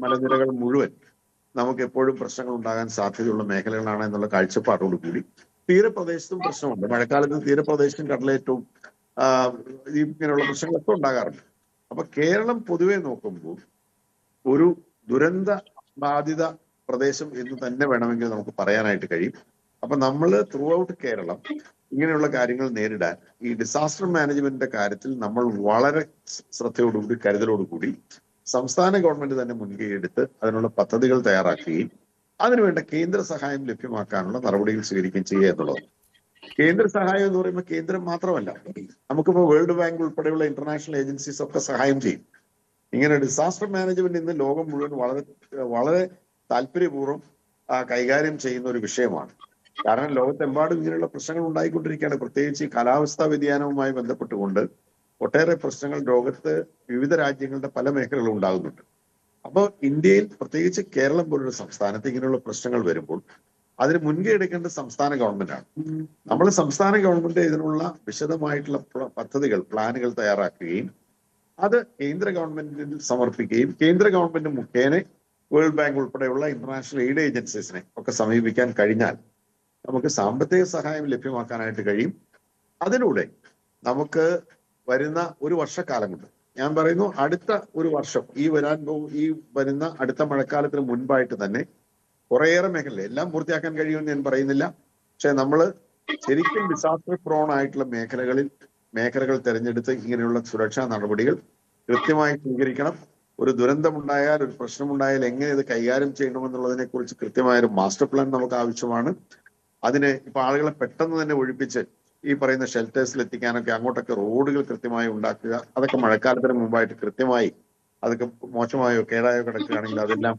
മലനിരകൾ മുഴുവൻ നമുക്ക് എപ്പോഴും പ്രശ്നങ്ങൾ ഉണ്ടാകാൻ സാധ്യതയുള്ള മേഖലകളാണ് എന്നുള്ള കാഴ്ചപ്പാടോടുകൂടി തീരപ്രദേശത്തും പ്രശ്നമുണ്ട്. മഴക്കാലത്ത് തീരപ്രദേശത്തും കടലേറ്റവും ഇങ്ങനെയുള്ള പ്രശ്നങ്ങളൊക്കെ ഉണ്ടാകാറുണ്ട്. അപ്പൊ കേരളം പൊതുവെ നോക്കുമ്പോൾ ഒരു ദുരന്ത ബാധിത പ്രദേശം എന്ന് തന്നെ വേണമെങ്കിൽ നമുക്ക് പറയാനായിട്ട് കഴിയും. അപ്പൊ നമ്മൾ ത്രൂ ഔട്ട് കേരളം ഇങ്ങനെയുള്ള കാര്യങ്ങൾ നേരിടാൻ ഈ ഡിസാസ്റ്റർ മാനേജ്മെന്റിന്റെ കാര്യത്തിൽ നമ്മൾ വളരെ ശ്രദ്ധയോടുകൂടി കരുതലോടുകൂടി സംസ്ഥാന ഗവൺമെന്റ് തന്നെ മുൻകൈ എടുത്ത് അതിനുള്ള പദ്ധതികൾ തയ്യാറാക്കുകയും അതിനുവേണ്ട കേന്ദ്ര സഹായം ലഭ്യമാക്കാനുള്ള നടപടികൾ സ്വീകരിക്കുകയും ചെയ്യുക എന്നുള്ളത്. കേന്ദ്ര സഹായം എന്ന് പറയുമ്പോൾ കേന്ദ്രം മാത്രമല്ല, നമുക്കിപ്പോ വേൾഡ് ബാങ്ക് ഉൾപ്പെടെയുള്ള ഇന്റർനാഷണൽ ഏജൻസീസ് ഒക്കെ സഹായം ചെയ്യും. ഇങ്ങനെ ഡിസാസ്റ്റർ മാനേജ്മെന്റ് ഇന്ന് ലോകം മുഴുവൻ വളരെ താല്പര്യപൂർവ്വം കൈകാര്യം ചെയ്യുന്ന ഒരു വിഷയമാണ്. കാരണം ലോകത്തെമ്പാടും ഇങ്ങനെയുള്ള പ്രശ്നങ്ങൾ ഉണ്ടായിക്കൊണ്ടിരിക്കുകയാണ്. പ്രത്യേകിച്ച് ഈ കാലാവസ്ഥാ വ്യതിയാനവുമായി ബന്ധപ്പെട്ടുകൊണ്ട് ഒട്ടേറെ പ്രശ്നങ്ങൾ ലോകത്ത് വിവിധ രാജ്യങ്ങളുടെ പല മേഖലകളും ഉണ്ടാകുന്നുണ്ട്. അപ്പോൾ ഇന്ത്യയിൽ പ്രത്യേകിച്ച് കേരളം പോലുള്ള സംസ്ഥാനത്ത് ഇങ്ങനെയുള്ള പ്രശ്നങ്ങൾ വരുമ്പോൾ അതിന് മുൻകൈ എടുക്കേണ്ട സംസ്ഥാന ഗവൺമെന്റാണ്. നമ്മൾ സംസ്ഥാന ഗവൺമെന്റ് ഇതിനുള്ള വിശദമായിട്ടുള്ള പദ്ധതികൾ, പ്ലാനുകൾ തയ്യാറാക്കുകയും അത് കേന്ദ്ര ഗവൺമെന്റിൽ സമർപ്പിക്കുകയും കേന്ദ്ര ഗവൺമെന്റ് മുഖേന വേൾഡ് ബാങ്ക് ഉൾപ്പെടെയുള്ള ഇന്റർനാഷണൽ എയ്ഡ് ഏജൻസീസിനെ ഒക്കെ സമീപിക്കാൻ കഴിഞ്ഞാൽ നമുക്ക് സാമ്പത്തിക സഹായം ലഭ്യമാക്കാനായിട്ട് കഴിയും. അതിലൂടെ നമുക്ക് വരുന്ന ഒരു വർഷക്കാലം കൊണ്ട്, ഞാൻ പറയുന്നു അടുത്ത ഒരു വർഷം, ഈ വരുന്ന അടുത്ത മഴക്കാലത്തിന് മുൻപായിട്ട് തന്നെ കുറേയേറെ മേഖല, എല്ലാം പൂർത്തിയാക്കാൻ കഴിയുമെന്ന് ഞാൻ പറയുന്നില്ല, പക്ഷെ നമ്മൾ ശരിക്കും ഡിസാസ്റ്റർ പ്രോൺ ആയിട്ടുള്ള മേഖലകളിൽ മേഖലകൾ തിരഞ്ഞെടുത്ത് ഇങ്ങനെയുള്ള സുരക്ഷാ നടപടികൾ കൃത്യമായി സ്വീകരിക്കണം. ഒരു ദുരന്തമുണ്ടായാൽ, ഒരു പ്രശ്നമുണ്ടായാൽ എങ്ങനെ ഇത് കൈകാര്യം ചെയ്യണമെന്നുള്ളതിനെ കുറിച്ച് കൃത്യമായ ഒരു മാസ്റ്റർ പ്ലാൻ നമുക്ക് ആവശ്യമാണ്. അതിന് ഇപ്പൊ ആളുകളെ പെട്ടെന്ന് തന്നെ ഒഴിപ്പിച്ച് ഈ പറയുന്ന ഷെൽട്ടേഴ്സിൽ എത്തിക്കാനൊക്കെ അങ്ങോട്ടൊക്കെ റോഡുകൾ കൃത്യമായി ഉണ്ടാക്കുക. അതൊക്കെ മഴക്കാലത്തിന് മുമ്പായിട്ട് കൃത്യമായി, അതൊക്കെ മോശമായോ കേടായോ കിടക്കുകയാണെങ്കിൽ അതെല്ലാം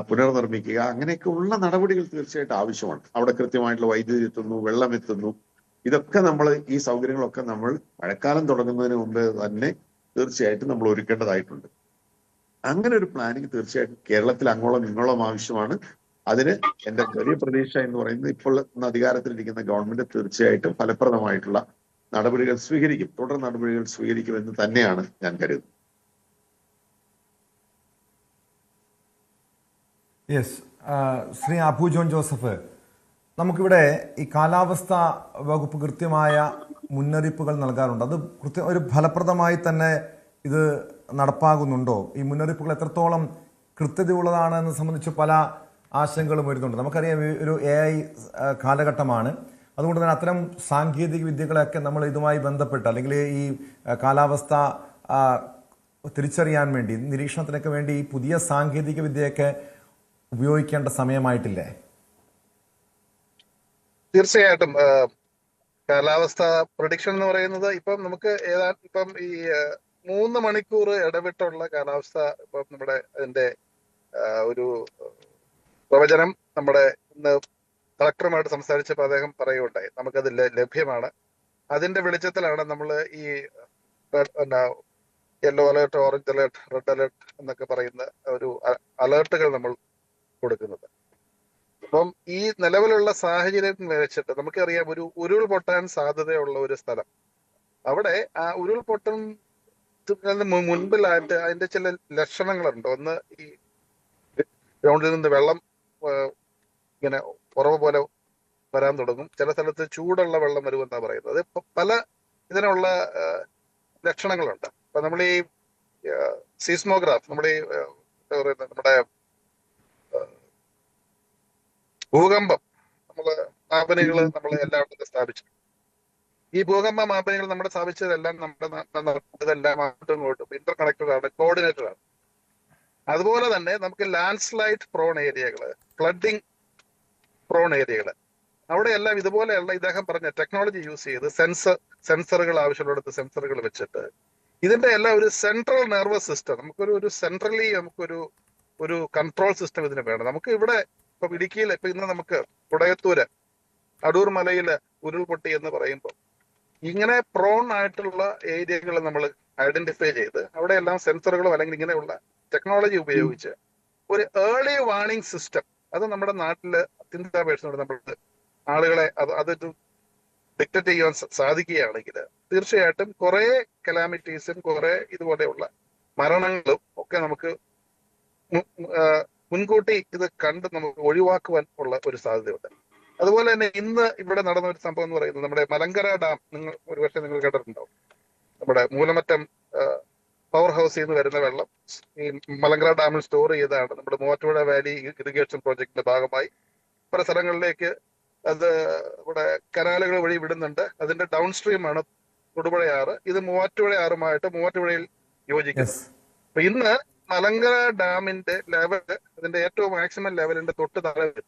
പുനർനിർമ്മിക്കുക. അങ്ങനെയൊക്കെ ഉള്ള നടപടികൾ തീർച്ചയായിട്ടും ആവശ്യമാണ്. അവിടെ കൃത്യമായിട്ടുള്ള വൈദ്യുതി എത്തുന്നു, വെള്ളം എത്തുന്നു. ഇതൊക്കെ നമ്മൾ, ഈ സൗകര്യങ്ങളൊക്കെ നമ്മൾ മഴക്കാലം തുടങ്ങുന്നതിന് മുമ്പ് തന്നെ തീർച്ചയായിട്ടും നമ്മൾ ഒരുക്കേണ്ടതായിട്ടുണ്ട്. അങ്ങനെ ഒരു പ്ലാനിങ് തീർച്ചയായിട്ടും കേരളത്തിൽ അങ്ങോളം ഇങ്ങോളം ആവശ്യമാണ്. അതിന് എന്റെ വലിയ പ്രതീക്ഷ എന്ന് പറയുന്നത് ഇപ്പോൾ അധികാരത്തിലിരിക്കുന്ന ഗവൺമെന്റ് തീർച്ചയായിട്ടും ഫലപ്രദമായിട്ടുള്ള നടപടികൾ സ്വീകരിക്കും, തുടർ നടപടികൾ സ്വീകരിക്കുമെന്ന് തന്നെയാണ് ഞാൻ കരുതുന്നത്.
യെസ്, ശ്രീ അപ്പു ജോൺ ജോസഫ്, നമുക്കിവിടെ ഈ കാലാവസ്ഥ വകുപ്പ് കൃത്യമായ മുന്നറിയിപ്പുകൾ നൽകാറുണ്ട്. അത് ഒരു ഫലപ്രദമായി തന്നെ ഇത് നടപ്പാകുന്നുണ്ടോ? ഈ മുന്നറിയിപ്പുകൾ എത്രത്തോളം കൃത്യതയുള്ളതാണെന്ന് സംബന്ധിച്ച് പല ആശങ്കകളും വരുന്നുണ്ട്. നമുക്കറിയാം ഒരു AI കാലഘട്ടമാണ്. അതുകൊണ്ട് തന്നെ അത്തരം സാങ്കേതിക വിദ്യകളൊക്കെ നമ്മൾ ഇതുമായി ബന്ധപ്പെട്ട്, അല്ലെങ്കിൽ ഈ കാലാവസ്ഥ തിരിച്ചറിയാൻ വേണ്ടി, നിരീക്ഷണത്തിനൊക്കെ വേണ്ടി ഈ പുതിയ സാങ്കേതിക വിദ്യയൊക്കെ ഉപയോഗിക്കേണ്ട സമയമായിട്ടില്ലേ?
തീർച്ചയായിട്ടും. കാലാവസ്ഥ പ്രൊഡിക്ഷൻ എന്ന് പറയുന്നത് ഇപ്പം നമുക്ക് ഇപ്പം ഈ 3 മണിക്കൂർ ഇടവിട്ടുള്ള കാലാവസ്ഥ ഇപ്പം നമ്മുടെ അതിന്റെ ഒരു പ്രവചനം നമ്മുടെ ഇന്ന് കളക്ടറുമായിട്ട് സംസാരിച്ചപ്പോൾ അദ്ദേഹം പറയുകയുണ്ടായി. നമുക്കത് ലഭ്യമാണ്. അതിന്റെ വെളിച്ചത്തിലാണ് നമ്മൾ ഈ yellow alert, orange alert, red alert എന്നൊക്കെ പറയുന്ന ഒരു അലേർട്ടുകൾ നമ്മൾ കൊടുക്കുന്നത്. അപ്പം ഈ നിലവിലുള്ള സാഹചര്യം വെച്ചിട്ട് നമുക്കറിയാം, ഒരു ഉരുൾപൊട്ടാൻ സാധ്യതയുള്ള ഒരു സ്ഥലം, അവിടെ ആ ഉരുൾപൊട്ടൽ മുൻപിലായിട്ട് അതിന്റെ ചില ലക്ഷണങ്ങളുണ്ട്. ഒന്ന്, ഈ ഗ്രൗണ്ടിൽ നിന്ന് വെള്ളം ഇങ്ങനെ ഉറവ് പോലെ വരാൻ തുടങ്ങും. ചില സ്ഥലത്ത് ചൂടുള്ള വെള്ളം വരുമെന്നാണ് പറയുന്നത്. അത് പല ഇതിനുള്ള ലക്ഷണങ്ങളുണ്ട്. അപ്പൊ നമ്മൾ ഈ സീസ്മോഗ്രാഫ്, നമ്മുടെ ഭൂകമ്പം മാപനികൾ നമ്മൾ എല്ലായിടത്തും സ്ഥാപിച്ചു. ഈ ഭൂകമ്പ മാപനികൾ നമ്മുടെ സ്ഥാപിച്ചതെല്ലാം ഇതെല്ലാം അങ്ങോട്ടും ഇങ്ങോട്ടും ഇന്റർ കണക്റ്റഡ് ആണ്, കോർഡിനേറ്റഡ് ആണ്. അതുപോലെ തന്നെ നമുക്ക് ലാൻഡ് സ്ലൈഡ് പ്രോൺ ഏരിയകള്, ഫ്ലഡിങ് പ്രോൺ ഏരിയകള്, അവിടെയെല്ലാം ഇതുപോലെയുള്ള ഇദ്ദേഹം പറഞ്ഞ ടെക്നോളജി യൂസ് ചെയ്ത് സെൻസറുകൾ ആവശ്യമുള്ളിടത്ത് സെൻസറുകൾ വെച്ചിട്ട് ഇതിന്റെ എല്ലാം ഒരു സെൻട്രൽ നെർവസ് സിസ്റ്റം, നമുക്കൊരു സെൻട്രലി ഒരു കൺട്രോൾ സിസ്റ്റം ഇതിന് വേണം. നമുക്ക് ഇവിടെ ഇപ്പൊ ഇടുക്കിയിൽ ഇപ്പൊ ഇന്ന് നമുക്ക് കുടയത്തൂര് അടൂർ മലയില് ഉരുൾപൊട്ടി എന്ന് പറയുമ്പോൾ ഇങ്ങനെ പ്രോൺ ആയിട്ടുള്ള ഏരിയകൾ നമ്മൾ ഐഡന്റിഫൈ ചെയ്ത് അവിടെയെല്ലാം സെൻസറുകളും അല്ലെങ്കിൽ ഇങ്ങനെയുള്ള ടെക്നോളജി ഉപയോഗിച്ച് ഒരു ഏർലി വാർണിംഗ് സിസ്റ്റം, അത് നമ്മുടെ നാട്ടില് അത്യന്താപേക്ഷയോടെ നമ്മൾ ആളുകളെ അതൊരു ഡിക്റ്റേറ്റ് ചെയ്യാൻ സാധിക്കുകയാണെങ്കിൽ തീർച്ചയായിട്ടും കുറെ കലാമിറ്റീസും കുറെ ഇതുപോലെയുള്ള മരണങ്ങളും ഒക്കെ നമുക്ക് മുൻകൂട്ടി ഇത് കണ്ട് നമുക്ക് ഒഴിവാക്കുവാൻ ഉള്ള ഒരു സാധ്യതയുണ്ട്. അതുപോലെ തന്നെ ഇന്ന് ഇവിടെ നടന്ന ഒരു സംഭവം എന്ന് പറയുന്നത് നമ്മുടെ മലങ്കര ഡാം, ഒരുപക്ഷെ നിങ്ങൾ കേട്ടിട്ടുണ്ടാവും. നമ്മുടെ മൂലമറ്റം പവർ ഹൗസിൽ നിന്ന് വരുന്ന വെള്ളം ഈ മലങ്കര ഡാമിൽ സ്റ്റോർ ചെയ്താണ് നമ്മുടെ മൂവാറ്റുപുഴ വാലി ഇറിഗേഷൻ പ്രോജക്ടിന്റെ ഭാഗമായി പല സ്ഥലങ്ങളിലേക്ക് അത് ഇവിടെ കനാലുകൾ വഴി വിടുന്നുണ്ട്. അതിന്റെ ഡൗൺ സ്ട്രീമാണ് തൊടുപുഴയാറ്. ഇത് മൂവാറ്റുപുഴയിൽ യോജിക്കുന്നു. അപ്പൊ ഇന്ന് മലങ്കര ഡാമിന്റെ ലെവല്, അതിന്റെ ഏറ്റവും മാക്സിമം ലെവലിന്റെ തൊട്ട് താഴെ വരും.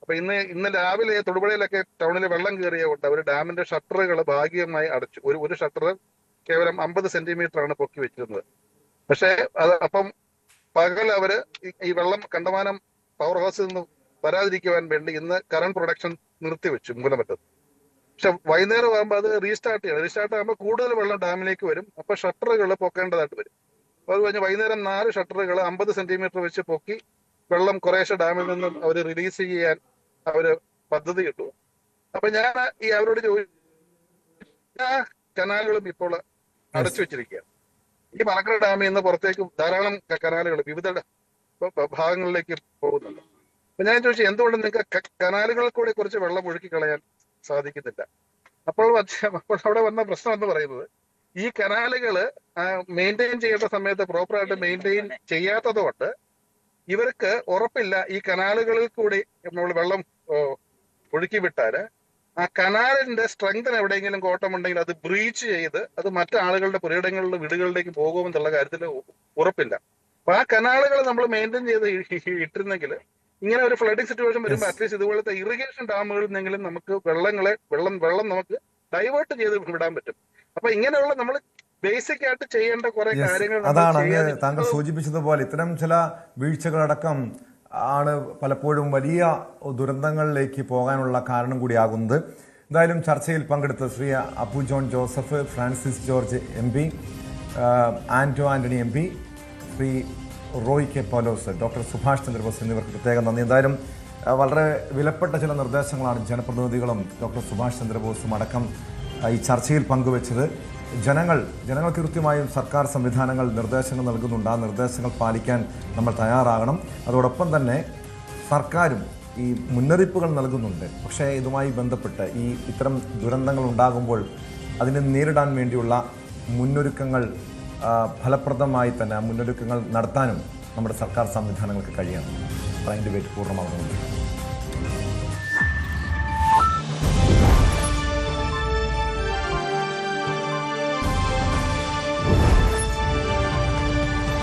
അപ്പൊ ഇന്ന് രാവിലെ തൊടുപുഴയിലൊക്കെ ടൗണിൽ വെള്ളം കയറിയ കൊണ്ട് അവർ ഡാമിന്റെ ഷട്ടറുകൾ ഭാഗികമായി അടച്ചു. ഒരു ഷട്ടർ കേവലം 50 സെന്റിമീറ്റർ ആണ് പൊക്കി വെച്ചിരുന്നത്. പക്ഷേ അപ്പം പകൽ അവര് ഈ വെള്ളം കണ്ടമാനം പവർ ഹൗസിൽ നിന്ന് വരാതിരിക്കുവാൻ വേണ്ടി ഇന്ന് കറണ്ട് പ്രൊഡക്ഷൻ നിർത്തിവെച്ചു മൂലമറ്റത്ത്. പക്ഷെ വൈകുന്നേരം ആകുമ്പോൾ അത് റീസ്റ്റാർട്ട് ആകുമ്പോൾ കൂടുതൽ വെള്ളം ഡാമിലേക്ക് വരും. അപ്പൊ ഷട്ടറുകൾ പൊക്കേണ്ടതായിട്ട് വരും. അത് കഴിഞ്ഞ് വൈകുന്നേരം 4 ഷട്ടറുകൾ 50 സെന്റിമീറ്റർ വെച്ച് പൊക്കി വെള്ളം കുറേശ്ശെ ഡാമിൽ നിന്നും അവർ റിലീസ് ചെയ്യാൻ അവര് പദ്ധതി ഇട്ടു. അപ്പൊ ഞാൻ അവരോട് ചോദിച്ചു, കനാലുകളും ഇപ്പോൾ അടച്ചു വെച്ചിരിക്കുകയാണ്. ഈ മലക്കര ഡാമിൽ നിന്ന് പുറത്തേക്ക് ധാരാളം കനാലുകൾ വിവിധ ഭാഗങ്ങളിലേക്ക് പോകുന്നുണ്ട്. അപ്പൊ ഞാൻ ചോദിച്ചു, എന്തുകൊണ്ട് നിങ്ങൾക്ക് കനാലുകളിൽ കൂടെ കുറച്ച് വെള്ളം ഒഴുക്കി കളയാൻ സാധിക്കുന്നില്ല? അപ്പോൾ അവിടെ വന്ന പ്രശ്നം എന്ന് പറയുന്നത്, ഈ കനാലുകള് മെയിൻറ്റെയിൻ ചെയ്യേണ്ട സമയത്ത് പ്രോപ്പറായിട്ട് മെയിൻറ്റെയിൻ ചെയ്യാത്തത് കൊണ്ട് ഇവർക്ക് ഉറപ്പില്ല ഈ കനാലുകളിൽ കൂടി നമ്മൾ വെള്ളം ഒഴുക്കി വിട്ടാല് ആ കനാലിന്റെ സ്ട്രെങ്തിന് എവിടെയെങ്കിലും കോട്ടമുണ്ടെങ്കിൽ അത് ബ്രീച്ച് ചെയ്ത് അത് മറ്റാളുകളുടെ പുരയിടങ്ങളിലെ വീടുകളിലേക്ക് പോകുമെന്നുള്ള കാര്യത്തിൽ ഉറപ്പില്ല. അപ്പൊ ആ കനാലുകൾ നമ്മൾ മെയിൻറ്റെയിൻ ചെയ്ത് ഇട്ടിരുന്നെങ്കിൽ ഇങ്ങനെ ഒരു ഫ്ലഡിംഗ് സിറ്റുവേഷൻ വരുമ്പോൾ അറ്റ്ലീസ്റ്റ് ഇതുപോലത്തെ ഇറിഗേഷൻ ഡാമുകളിൽ നിന്നെങ്കിലും നമുക്ക് വെള്ളം നമുക്ക് ഡൈവേർട്ട് ചെയ്ത് വിടാൻ പറ്റും. അപ്പൊ ഇങ്ങനെയുള്ള നമ്മൾ ബേസിക് ആയിട്ട് ചെയ്യേണ്ട കുറെ കാര്യങ്ങൾ
അതാണ് താങ്കൾ സൂചിപ്പിച്ചതുപോലെ ഇത്തരം ചില വീഴ്ചകളടക്കം ആണ് പലപ്പോഴും വലിയ ദുരന്തങ്ങളിലേക്ക് പോകാനുള്ള കാരണം കൂടിയാകുന്നത്. എന്തായാലും ചർച്ചയിൽ പങ്കെടുത്ത Shri Appu John Joseph, Francis George MP, Anto Antony MP, Shri Roy K Paulose, doctor Subhash Chandrabose എന്നിവർക്ക് പ്രത്യേകം നന്ദി. എന്തായാലും വളരെ വിലപ്പെട്ട ചില നിർദ്ദേശങ്ങളാണ് ജനപ്രതിനിധികളും ഡോക്ടർ സുഭാഷ് ചന്ദ്രബോസും അടക്കം ഈ ചർച്ചയിൽ പങ്കുവച്ചത്. ജനങ്ങൾക്ക് കൃത്യമായും സർക്കാർ സംവിധാനങ്ങൾ നിർദ്ദേശങ്ങൾ നൽകുന്നുണ്ട്. ആ നിർദ്ദേശങ്ങൾ പാലിക്കാൻ നമ്മൾ തയ്യാറാകണം. അതോടൊപ്പം തന്നെ സർക്കാരും ഈ മുന്നറിയിപ്പുകൾ നൽകുന്നുണ്ട്. പക്ഷേ ഇതുമായി ബന്ധപ്പെട്ട് ഇത്തരം ദുരന്തങ്ങൾ ഉണ്ടാകുമ്പോൾ അതിനെ നേരിടാൻ വേണ്ടിയുള്ള മുന്നൊരുക്കങ്ങൾ ഫലപ്രദമായി തന്നെ മുന്നൊരുക്കങ്ങൾ നടത്താനും നമ്മുടെ സർക്കാർ സംവിധാനങ്ങൾക്ക് കഴിയണം. അതിൻ്റെ പേര് പൂർണ്ണമാകുന്നുണ്ട്.